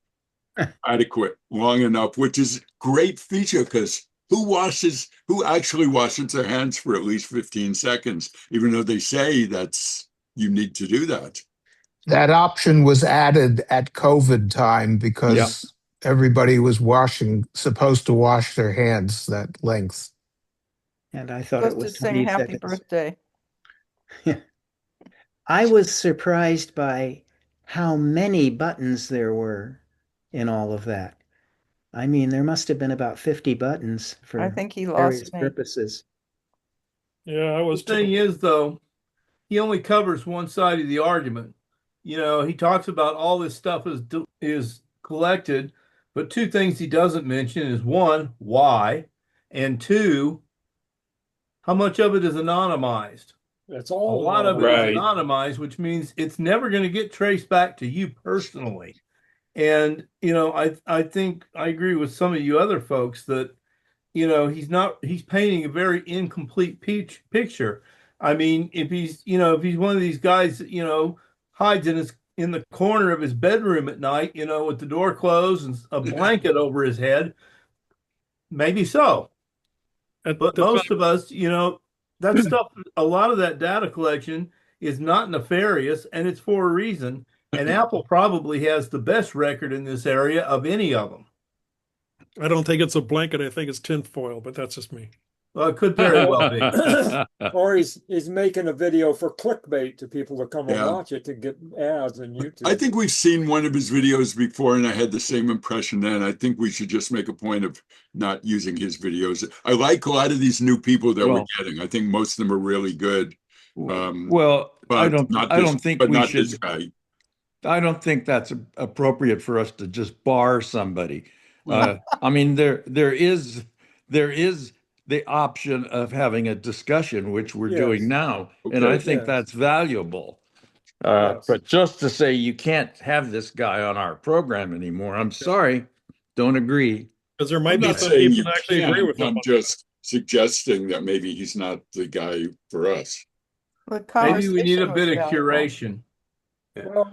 adequate long enough, which is great feature because who actually washes their hands for at least 15 seconds, even though they say you need to do that. That option was added at COVID time because everybody was supposed to wash their hands that length. And I thought it was 20 happy seconds. birthday. I was surprised by how many buttons there were in all of that. I mean, there must have been about 50 buttons I for think he various lost me. purposes. Yeah, I was The thing too. is, though, he only covers one side of the argument. You know, he talks about all this stuff is collected, but two things he doesn't mention is one, why, and two, how much of it is anonymized. It's A all lot of it is Right. anonymized, which means it's never going to get traced back to you personally. And, you know, I think I agree with some of you other folks that, you know, he's painting a very incomplete picture. I mean, if he's one of these guys that, you know, hides in the corner of his bedroom at night, you know, with the door closed and a blanket over his head, maybe so. But most of us, you know, that stuff, a lot of that data collection is not nefarious and it's for a reason. And Apple probably has the best record in this area of any of them. I don't think it's a blanket. I think it's tinfoil, but that's just me. Well, it could very well be. Or he's making a video for clickbait to people to come and Yeah. watch it to get ads on YouTube. I think we've seen one of his videos before, and I had the same impression then. I think we should just make a point of not using his videos. I like a lot of these new people that we're getting. I think most of them are really good. Well, but I don't think we not should. this guy. I don't think that's appropriate for us to just bar somebody. I mean, there is the option of having a discussion, which we're Yes. doing now, and I Okay. think Yes. that's valuable. Yes. But just to say you can't have this guy on our program anymore, I'm sorry, don't agree. Because there might I'm be not some saying people you that actually agree can't. with him. I'm just suggesting that maybe he's not the guy for us. Maybe we need a conversation bit was of valuable. curation. Well,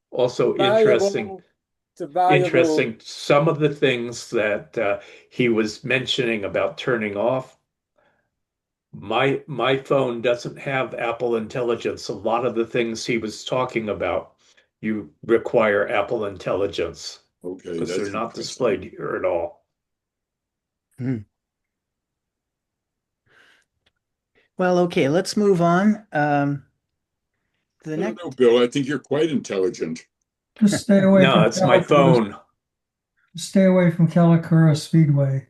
Also valuable, it's a valuable. interesting. Some of the things that he was mentioning about turning off. My phone doesn't have Apple Intelligence. A lot of the things he was talking about, you require Apple Intelligence Okay, because that's they're not interesting. displayed here at all. Well, okay, let's move on. The I next, don't know, Bill. I think you're quite intelligent. Just stay away No, from it's my Kalikura. phone. Stay away from Kalikura Speedway.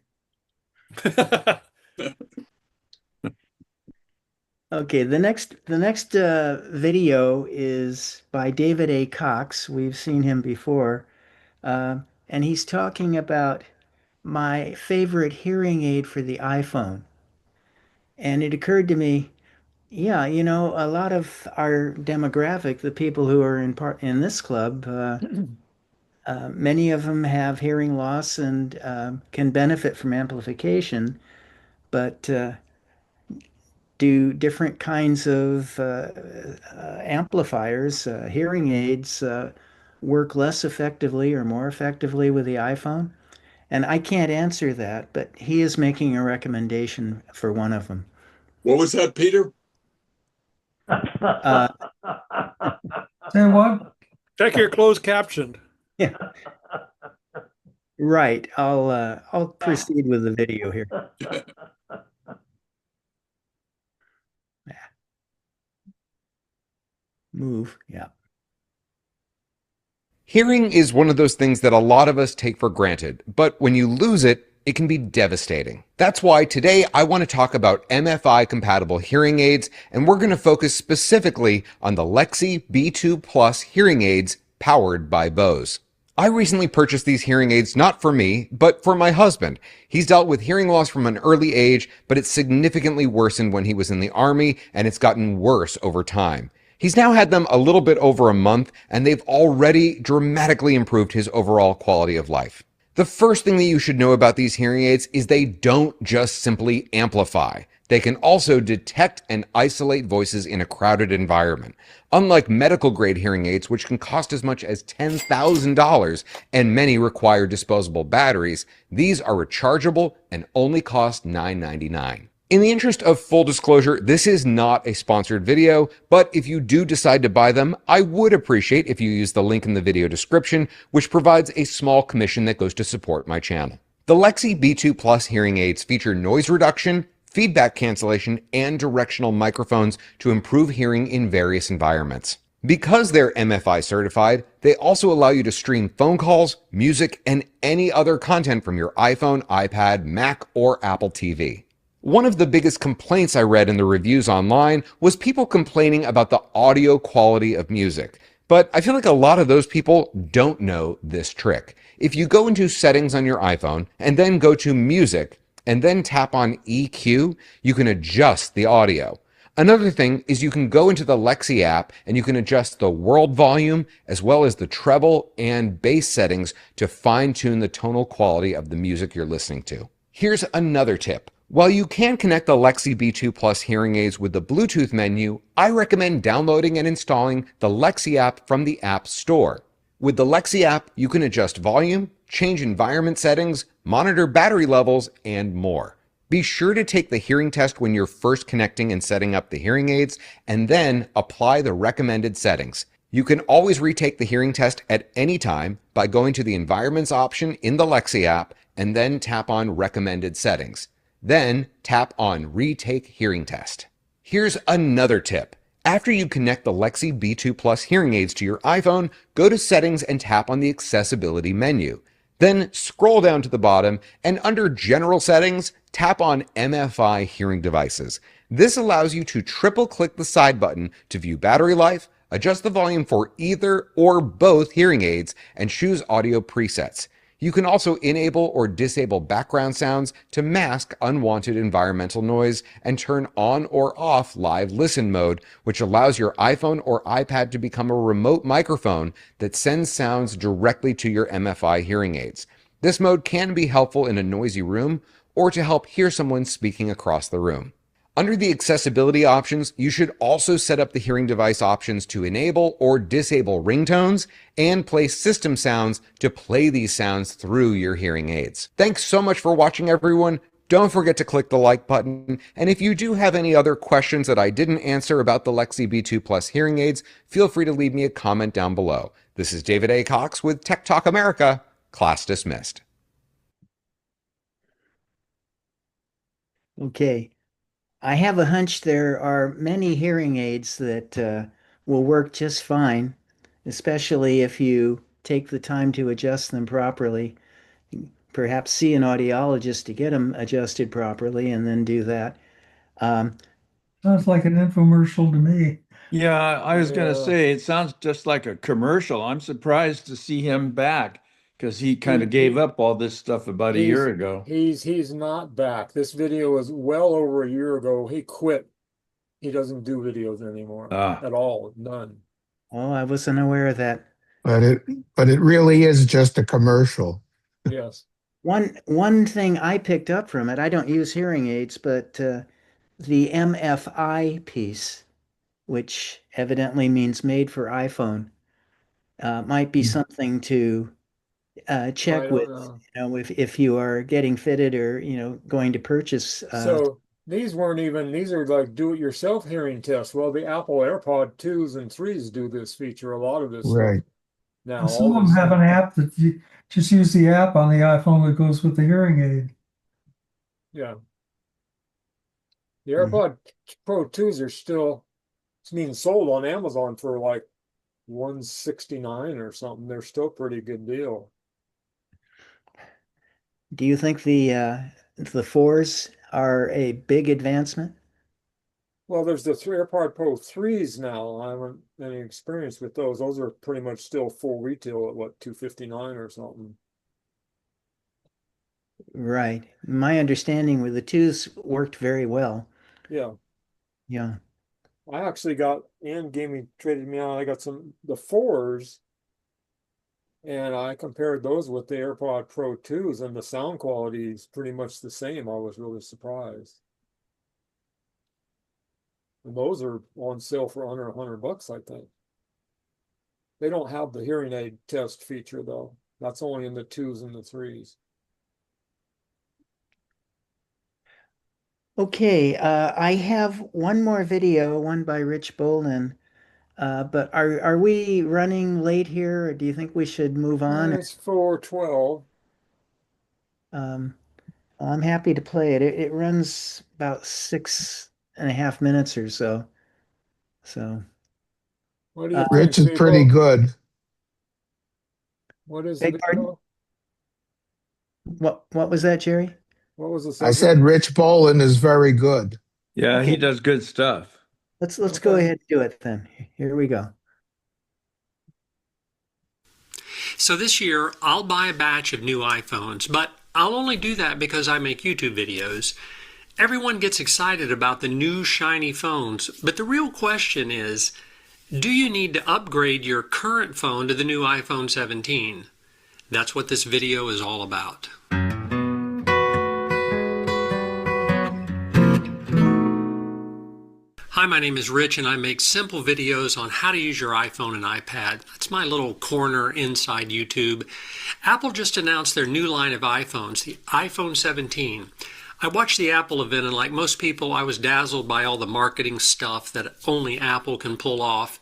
okay, the next video is by David A. Cox. We've seen him before, and he's talking about my favorite hearing aid for the iPhone. And it occurred to me, yeah, you know, a lot of our demographic, the people who are in this club, many of them have hearing loss and can benefit from amplification, but do different kinds of amplifiers, hearing aids, work less effectively or more effectively with the iPhone? And I can't answer that, but he is making a recommendation for one of them. What was that, Peter? Say what? Check your closed captioned. Yeah. Right. I'll proceed with the video here. Move. Yeah. Hearing is one of those things that a lot of us take for granted, but when you lose it, it can be devastating. That's why today I want to talk about MFI compatible hearing aids, and we're going to focus specifically on the Lexi B2 Plus hearing aids powered by Bose. I recently purchased these hearing aids not for me, but for my husband. He's dealt with hearing loss from an early age, but it's significantly worsened when he was in the Army, and it's gotten worse over time. He's now had them a little bit over a month, and they've already dramatically improved his overall quality of life. The first thing that you should know about these hearing aids is they don't just simply amplify. They can also detect and isolate voices in a crowded environment. Unlike medical grade hearing aids, which can cost as much as $10,000 and many require disposable batteries, these are rechargeable and only cost $9.99. In the interest of full disclosure, this is not a sponsored video, but if you do decide to buy them, I would appreciate if you use the link in the video description, which provides a small commission that goes to support my channel. The Lexi B2 Plus hearing aids feature noise reduction, feedback cancellation, and directional microphones to improve hearing in various environments. Because they're MFI certified, they also allow you to stream phone calls, music, and any other content from your iPhone, iPad, Mac, or Apple TV. One of the biggest complaints I read in the reviews online was people complaining about the audio quality of music. But I feel like a lot of those people don't know this trick. If you go into settings on your iPhone and then go to music and then tap on EQ, you can adjust the audio. Another thing is you can go into the Lexi app and you can adjust the world volume as well as the treble and bass settings to fine tune the tonal quality of the music you're listening to. Here's another tip. While you can connect the Lexi B2 Plus hearing aids with the Bluetooth menu, I recommend downloading and installing the Lexi app from the App Store. With the Lexi app, you can adjust volume, change environment settings, monitor battery levels, and more. Be sure to take the hearing test when you're first connecting and setting up the hearing aids, and then apply the recommended settings. You can always retake the hearing test at any time by going to the environments option in the Lexi app and then tap on recommended settings. Then tap on retake hearing test. Here's another tip. After you connect the Lexi B2 Plus hearing aids to your iPhone, go to settings and tap on the accessibility menu. Then scroll down to the bottom and under General Settings, tap on MFI Hearing Devices. This allows you to triple click the side button to view battery life, adjust the volume for either or both hearing aids, and choose audio presets. You can also enable or disable background sounds to mask unwanted environmental noise and turn on or off live listen mode, which allows your iPhone or iPad to become a remote microphone that sends sounds directly to your MFI hearing aids. This mode can be helpful in a noisy room or to help hear someone speaking across the room. Under the accessibility options, you should also set up the hearing device options to enable or disable ringtones and play system sounds to play these sounds through your hearing aids. Thanks so much for watching, everyone. Don't forget to click the like button. And if you do have any other questions that I didn't answer about the Lexi B2 Plus hearing aids, feel free to leave me a comment down below. This is David A. Cox with Tech Talk America. Class dismissed. Okay. I have a hunch there are many hearing aids that will work just fine, especially if you take the time to adjust them properly. Perhaps see an audiologist to get them adjusted properly and then do that. Sounds like an infomercial to me. Yeah, I was going to Yeah. say it sounds just like a commercial. I'm surprised to see him back because he kind of gave up all this stuff about a year ago. He's not back. This video was well over a year ago. He quit. He doesn't do videos anymore Ah. at all. None. Oh, I wasn't aware of that. But it really is just a commercial. Yes. One thing I picked up from it, I don't use hearing aids, but the MFI piece, which evidently means made for iPhone, might be something to I check don't with, know. if you are getting fitted or, going to purchase. So these weren't even, these are like do-it-yourself hearing tests. Well, the Apple AirPod 2s and 3s do this feature, a lot of this stuff. Right. Now, And some all of them this, have an app that you just use the app on the iPhone that goes with the hearing aid. yeah. The Mhm. AirPod Pro 2s are still, it's being sold on Amazon for like 169 or something. They're still a pretty good deal. Do you think the fours are a big advancement? Well, there's the three AirPod Pro 3s now. I haven't any experience with those. Those are pretty much still full retail at what, 259 or something. Right. My understanding with the twos worked very well. Yeah. Yeah. I actually got Ann gave me traded me out. I got the fours and I compared those with the AirPod Pro 2s and the sound quality is pretty much the same. I was really surprised. And those are on sale for under $100, I think. They don't have the hearing aid test feature though. That's only in the 2s and the 3s. Okay, I have one more video, one by Rich Bolin. But are we running late here, or do you think we should move on? It's 412. Um, I'm happy to play it. It runs about 6.5 minutes or so. So What do you Rich think, is pretty people? good. What is the Beg pardon? video? What was that, Jerry? What was the I subject? said Rich Bolin is very good. Yeah, he Okay. does good stuff. Let's go Okay. ahead and do it then. Here we go. So this year, I'll buy a batch of new iPhones, but I'll only do that because I make YouTube videos. Everyone gets excited about the new shiny phones, but the real question is, do you need to upgrade your current phone to the new iPhone 17? That's what this video is all about. Hi, my name is Rich and I make simple videos on how to use your iPhone and iPad. That's my little corner inside YouTube. Apple just announced their new line of iPhones, the iPhone 17. I watched the Apple event and like most people, I was dazzled by all the marketing stuff that only Apple can pull off.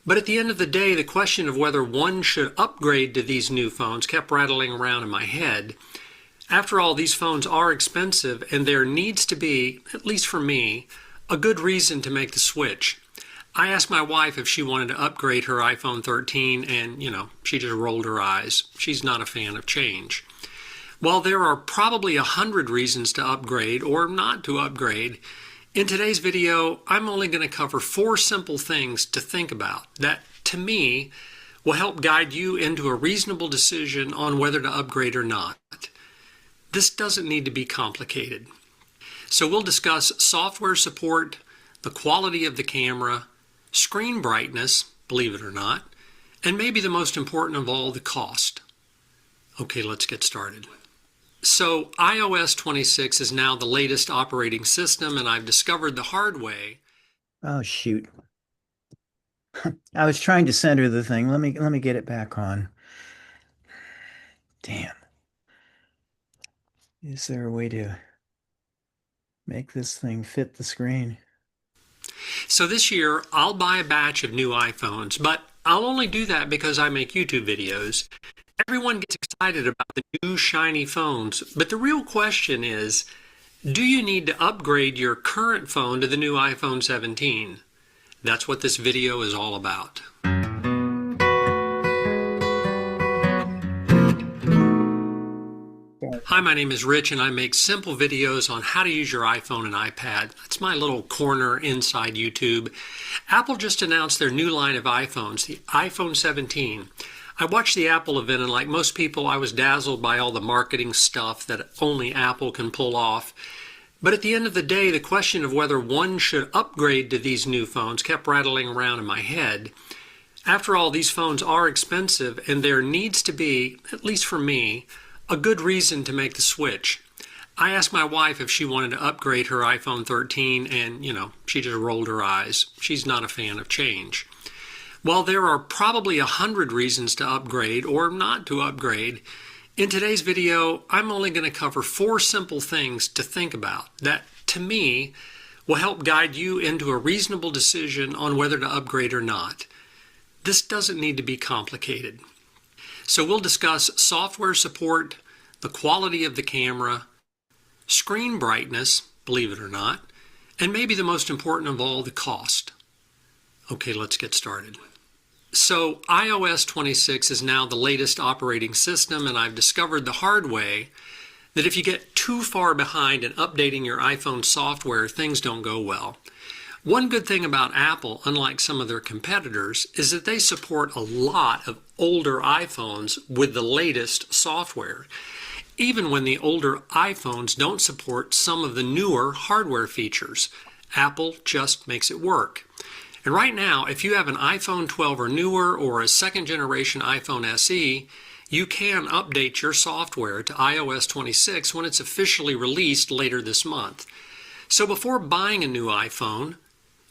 But at the end of the day, the question of whether one should upgrade to these new phones kept rattling around in my head. After all, these phones are expensive and there needs to be, at least for me, a good reason to make the switch. I asked my wife if she wanted to upgrade her iPhone 13 and, she just rolled her eyes. She's not a fan of change. While there are probably 100 reasons to upgrade or not to upgrade, in today's video, I'm only going to cover 4 simple things to think about that, to me, will help guide you into a reasonable decision on whether to upgrade or not. This doesn't need to be complicated. So we'll discuss software support, the quality of the camera, screen brightness, believe it or not, and maybe the most important of all, the cost. Okay, let's get started. So iOS 26 is now the latest operating system, and I've discovered the hard way. Oh, shoot. I was trying to center the thing. Let me get it back on. Damn. Is there a way to make this thing fit the screen? So this year, I'll buy a batch of new iPhones, but I'll only do that because I make YouTube videos. Everyone gets excited about the new shiny phones, but the real question is, do you need to upgrade your current phone to the new iPhone 17? That's what this video is all about. Hi, my name is Rich and I make simple videos on how to use your iPhone and iPad. That's my little corner inside YouTube. Apple just announced their new line of iPhones, the iPhone 17. I watched the Apple event and like most people, I was dazzled by all the marketing stuff that only Apple can pull off. But at the end of the day, the question of whether one should upgrade to these new phones kept rattling around in my head. After all, these phones are expensive and there needs to be, at least for me, a good reason to make the switch. I asked my wife if she wanted to upgrade her iPhone 13 and, she just rolled her eyes. She's not a fan of change. While there are probably 100 reasons to upgrade or not to upgrade, in today's video, I'm only going to cover 4 simple things to think about that, to me, will help guide you into a reasonable decision on whether to upgrade or not. This doesn't need to be complicated. So we'll discuss software support, the quality of the camera, screen brightness, believe it or not, and maybe the most important of all, the cost. Okay, let's get started. So iOS 26 is now the latest operating system, and I've discovered the hard way that if you get too far behind in updating your iPhone software, things don't go well. One good thing about Apple, unlike some of their competitors, is that they support a lot of older iPhones with the latest software, even when the older iPhones don't support some of the newer hardware features. Apple just makes it work. And right now, if you have an iPhone 12 or newer or a second generation iPhone SE, you can update your software to iOS 26 when it's officially released later this month. So before buying a new iPhone,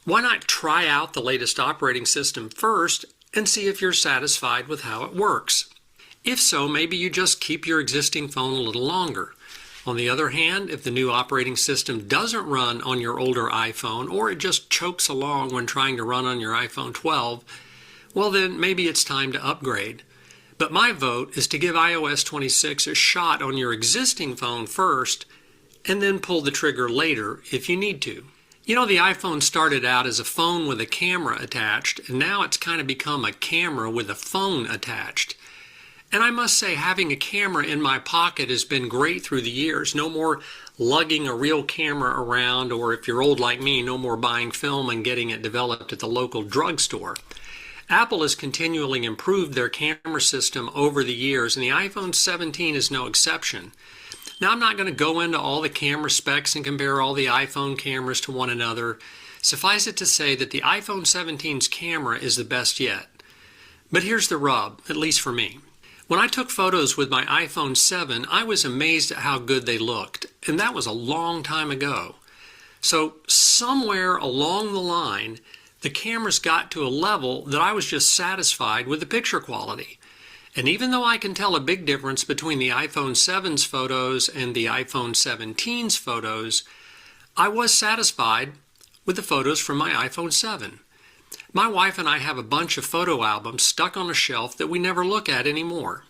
why not try out the latest operating system first and see if you're satisfied with how it works? If so, maybe you just keep your existing phone a little longer. On the other hand, if the new operating system doesn't run on your older iPhone or it just chokes along when trying to run on your iPhone 12, well then maybe it's time to upgrade. But my vote is to give iOS 26 a shot on your existing phone first and then pull the trigger later if you need to. You know, the iPhone started out as a phone with a camera attached, and now it's kind of become a camera with a phone attached. And I must say, having a camera in my pocket has been great through the years. No more lugging a real camera around, or if you're old like me, no more buying film and getting it developed at the local drugstore. Apple has continually improved their camera system over the years, and the iPhone 17 is no exception. Now, I'm not going to go into all the camera specs and compare all the iPhone cameras to one another. Suffice it to say that the iPhone 17's camera is the best yet. But here's the rub, at least for me. When I took photos with my iPhone 7, I was amazed at how good they looked, and that was a long time ago. So somewhere along the line, the cameras got to a level that I was just satisfied with the picture quality. And even though I can tell a big difference between the iPhone 7's photos and the iPhone 17's photos, I was satisfied with the photos from my iPhone 7. My wife and I have a bunch of photo albums stuck on a shelf that we never look at anymore.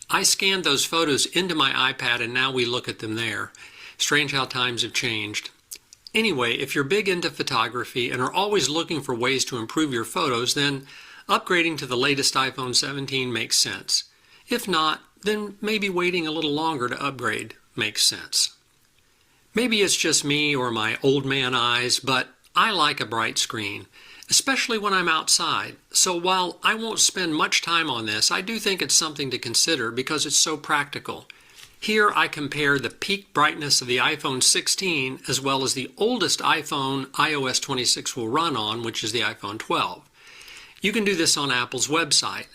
I scanned those photos into my iPad and now we look at them there. Strange how times have changed. Anyway, if you're big into photography and are always looking for ways to improve your photos, then upgrading to the latest iPhone 17 makes sense. If not, then maybe waiting a little longer to upgrade makes sense. Maybe it's just me or my old man eyes, but I like a bright screen, especially when I'm outside. So while I won't spend much time on this, I do think it's something to consider because it's so practical. Here I compare the peak brightness of the iPhone 16 as well as the oldest iPhone iOS 26 will run on, which is the iPhone 12. You can do this on Apple's website.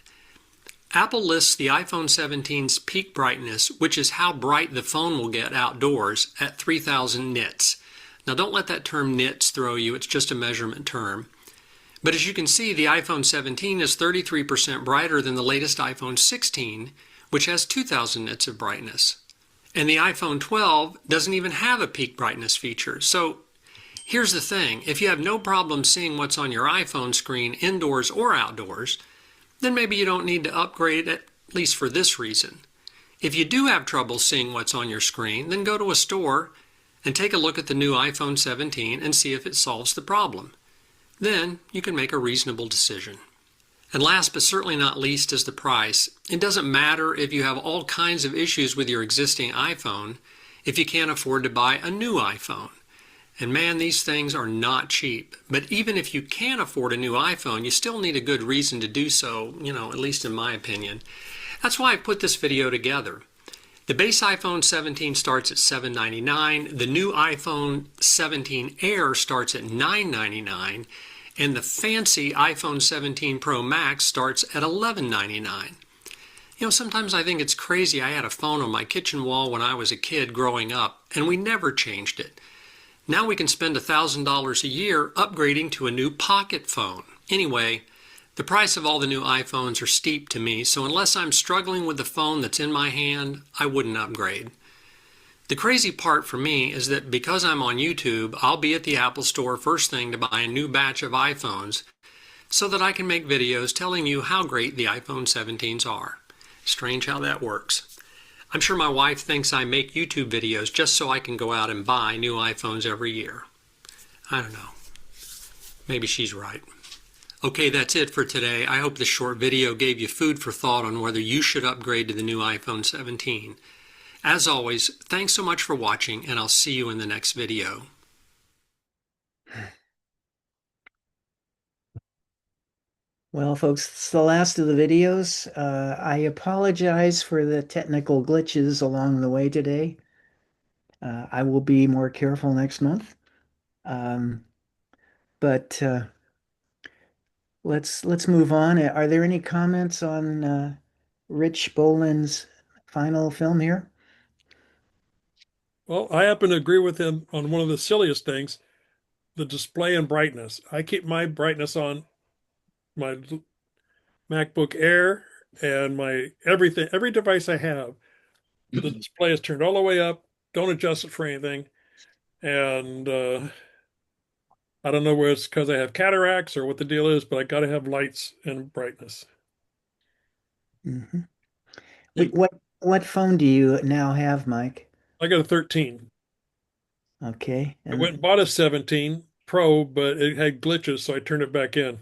Apple lists the iPhone 17's peak brightness, which is how bright the phone will get outdoors, at 3,000 nits. Now don't let that term nits throw you, it's just a measurement term. But as you can see, the iPhone 17 is 33% brighter than the latest iPhone 16, which has 2,000 nits of brightness. And the iPhone 12 doesn't even have a peak brightness feature. So here's the thing, if you have no problem seeing what's on your iPhone screen indoors or outdoors, then maybe you don't need to upgrade, at least for this reason. If you do have trouble seeing what's on your screen, then go to a store and take a look at the new iPhone 17 and see if it solves the problem. Then you can make a reasonable decision. And last but certainly not least is the price. It doesn't matter if you have all kinds of issues with your existing iPhone if you can't afford to buy a new iPhone. And man, these things are not cheap. But even if you can afford a new iPhone, you still need a good reason to do so, at least in my opinion. That's why I put this video together. The base iPhone 17 starts at $799. The new iPhone 17 Air starts at $999. And the fancy iPhone 17 Pro Max starts at $1199. Sometimes I think it's crazy. I had a phone on my kitchen wall when I was a kid growing up, and we never changed it. Now we can spend $1,000 a year upgrading to a new pocket phone. Anyway, the price of all the new iPhones are steep to me, so unless I'm struggling with the phone that's in my hand, I wouldn't upgrade. The crazy part for me is that because I'm on YouTube, I'll be at the Apple Store first thing to buy a new batch of iPhones so that I can make videos telling you how great the iPhone 17s are. Strange how that works. I'm sure my wife thinks I make YouTube videos just so I can go out and buy new iPhones every year. I don't know. Maybe she's right. Okay, that's it for today. I hope this short video gave you food for thought on whether you should upgrade to the new iPhone 17. As always, thanks so much for watching, and I'll see you in the next video. Well, folks, it's the last of the videos. I apologize for the technical glitches along the way today. I will be more careful next month. But let's move on. Are there any comments on Rich Boland's final film here? Well, I happen to agree with him on one of the silliest things, the display and brightness. I keep my brightness on my MacBook Air and my everything, every device I have. The display is turned all the way up. Don't adjust it for anything. And I don't know whether it's because I have cataracts or what the deal is, but I got to have lights and brightness. Mm-hmm. Wait, what phone do you now have, Mike? I got a 13. Okay. I went and bought a 17 Pro, but it had glitches, so I turned it back in.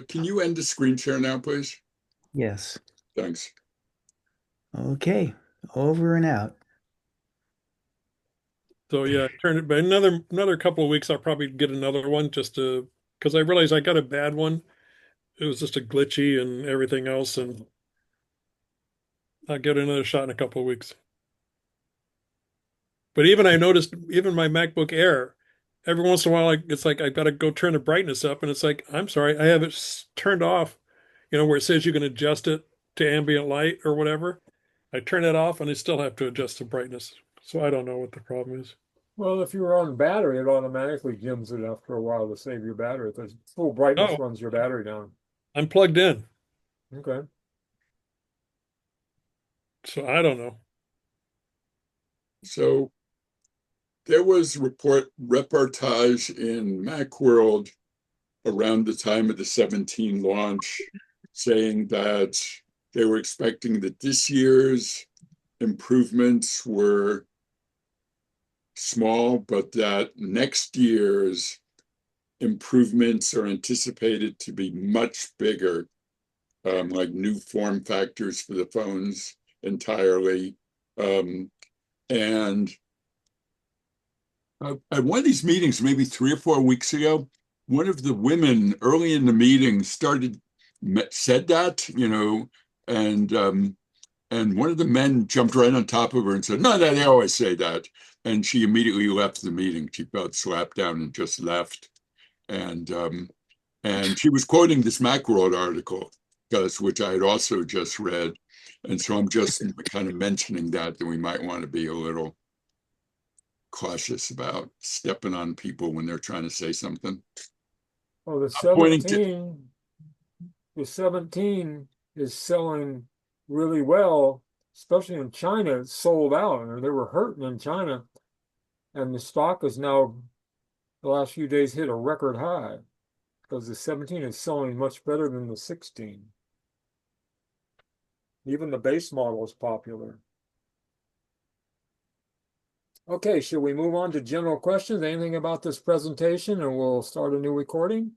Can you end the screen share now, please? Yes. Thanks. Okay. Over and out. So yeah, I turned it back. Another couple of weeks, I'll probably get another one just to because I realized I got a bad one. It was just a glitchy and everything else, and I'll get another shot in a couple of weeks. But even I noticed, even my MacBook Air, every once in a while, it's like I've got to go turn the brightness up, and it's like, I'm sorry, I have it turned off, where it says you can adjust it to ambient light or whatever. I turn it off, and I still have to adjust the brightness. So I don't know what the problem is. Well, if you're on battery, it automatically dims it after a while to save your battery. The full brightness Oh, runs your battery down. I'm plugged in, Okay. so I don't know. So there was reportage in Macworld around the time of the 17 launch saying that they were expecting that this year's improvements were small, but that next year's improvements are anticipated to be much bigger, like new form factors for the phones entirely. And at one of these meetings, maybe 3 or 4 weeks ago, one of the women early in the meeting said that, and one of the men jumped right on top of her and said, "No, they always say that." And she immediately left the meeting. She felt slapped down and just left. And she was quoting this Macworld article, which I had also just read. And so I'm just kind of mentioning that we might want to be a little cautious about stepping on people when they're trying to say something. Oh, the Pointing 17 is selling really well, especially in China. It's sold out, and they were hurting in China. And the stock is now, the last few days, hit a record high because the 17 is selling much better than the 16. Even the base model is popular. Okay, should we move on to general questions? Anything about this presentation, and we'll start a new recording?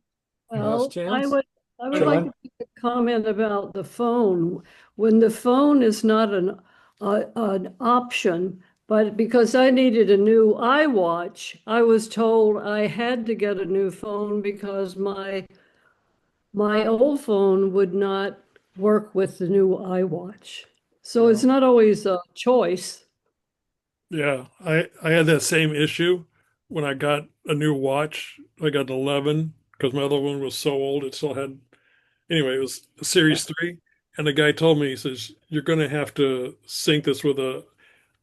Well, Last chance. I would like to make a comment about the phone. When the phone is not an option, but because I needed a new iWatch, I was told I had to get a new phone because my old phone would not work with the new iWatch. So it's not always a choice. Yeah, I had that same issue when I got a new watch. I got an 11 because my other one was so old it still had. Anyway, it was a Series 3, and the guy told me, he says, "You're going to have to sync this with a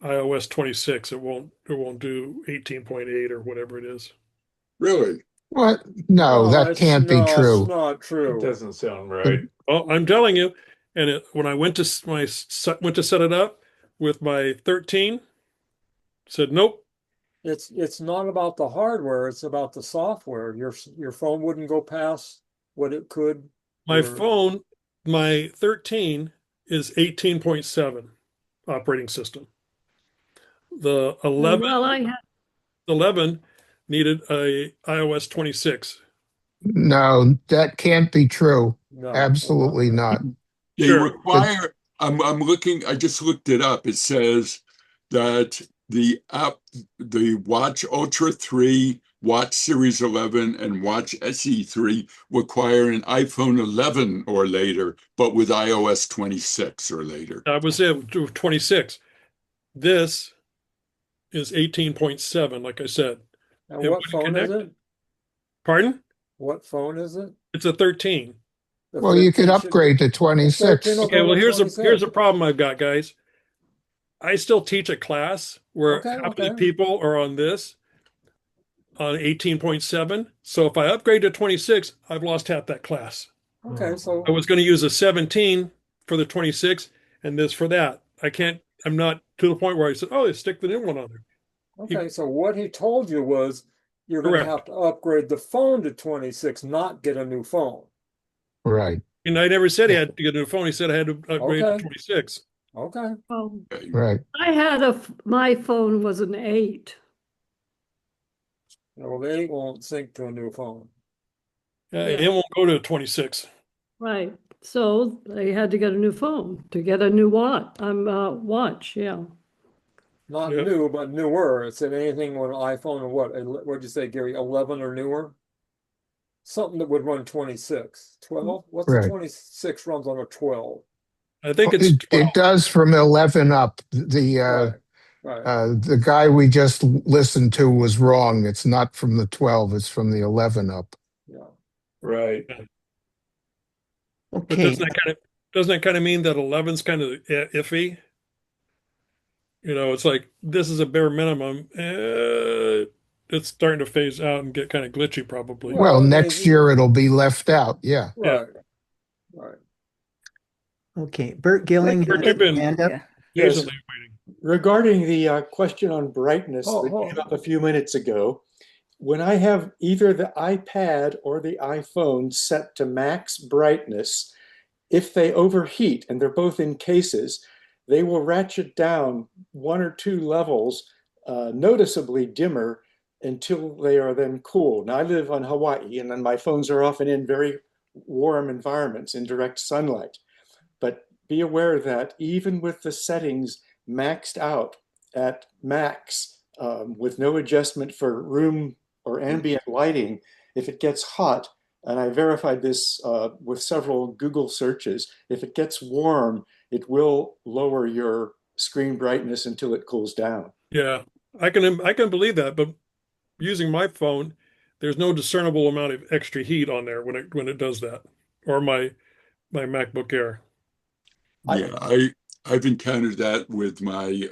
iOS 26. It won't do 18.8 or whatever it is." Really? What? No, that can't be It's true. not true. It doesn't sound right. Well, I'm telling you, and when I went to set it up with my 13, said nope. It's not about the hardware, it's about the software. Your phone wouldn't go past what it could. My phone, my 13 is 18.7 operating system. The 11, Well, I had 11 needed a iOS 26. No, that can't be true. No, Absolutely not. They Sure. require, I'm looking, I just looked it up. It says that the Watch Ultra 3, Watch Series 11, and Watch SE 3 require an iPhone 11 or later, but with iOS 26 or later. That was it, 26. This is 18.7, like I said. And what phone is it? Pardon? What phone is it? It's a 13. Well, you could upgrade to 26. Okay, well, here's a problem I've got, guys. I still teach a class where half of the people are on this, on 18.7. So if I upgrade to 26, I've lost half that class. Okay, so I was going to use a 17 for the 26 and this for that. I'm not to the point where I said, oh, they stick the new one on there. okay, so what he told you was you're going to Correct. have to upgrade the phone to 26, not get a new phone. Right. And I never said he had to get a new phone. He said I had to upgrade to Okay. 26. Okay. Right. my phone was an 8. Well, the 8 won't sync to a new phone. It won't go to 26. Right. So they had to get a new phone to get a new watch. Yeah. Not Yep. new, but newer. It said anything with an iPhone or what'd you say, Gary? 11 or newer? Something that would run 26. 12? What's the Right. 26 runs on a 12? I think it's 12. It does from 11 up. Right. The guy we just listened to was wrong. It's not from the 12, it's from the 11 up. Yeah. Right. But Okay. doesn't that kind of mean that 11's kind of iffy? You know, it's like this is a bare minimum. It's starting to phase out and get kind of glitchy, probably. Well, Well, next year it'll be left out. Yeah. Right. Right. Okay. Bert Gilling Bert, has you've his been hand up. Yes, patiently waiting. regarding the question on brightness that came up a few minutes ago, when I have either the iPad or the iPhone set to max brightness, if they overheat and they're both in cases, they will ratchet down 1 or 2 levels noticeably dimmer until they are then cool. Now, I live on Hawaii, and then my phones are often in very warm environments in direct sunlight. But be aware that even with the settings maxed out at max, with no adjustment for room or ambient lighting, if it gets hot, and I verified this with several Google searches, if it gets warm, it will lower your screen brightness until it cools down. Yeah, I can believe that, but using my phone, there's no discernible amount of extra heat on there when it does that, or my MacBook Air. Yeah, I've encountered that with my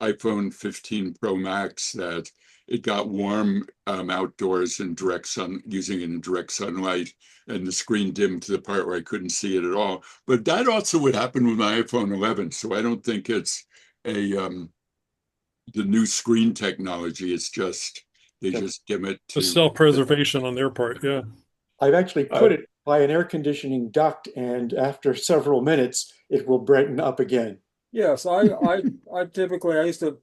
iPhone 15 Pro Max, that it got warm outdoors in using it in direct sunlight, and the screen dimmed to the part where I couldn't see it at all. But that also would happen with my iPhone 11, so I don't think it's the new screen technology. It's just they just dim it The to self-preservation on their part. Yeah. I've actually put it by an air conditioning duct, and after several minutes, it will brighten up again. Yes, I typically, I used to,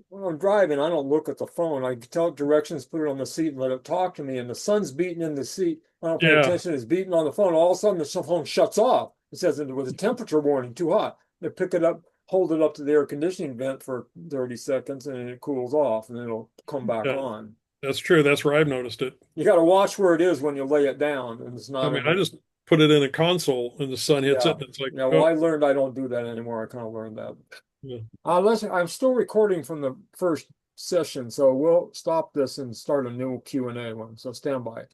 when I'm driving, I don't look at the phone. I tell it directions, put it on the seat, and let it talk to me. And the sun's beating in the seat. I don't pay attention. It's beating on the phone. All of a sudden, the phone shuts off. It says it was a temperature warning, too hot. They pick it up, hold it up to the air conditioning vent for 30 seconds, and it cools off, and it'll come back on. That's true. That's where I've noticed it. You got to watch where it is when you lay it down, and it's not. I mean, I just put it in a console, and the sun hits it, and it's like. Yeah, well, I learned I don't do that anymore. I kind of learned that. Yeah. Listen, I'm still recording from the first session, so we'll stop this and start a new Q&A one. So stand by.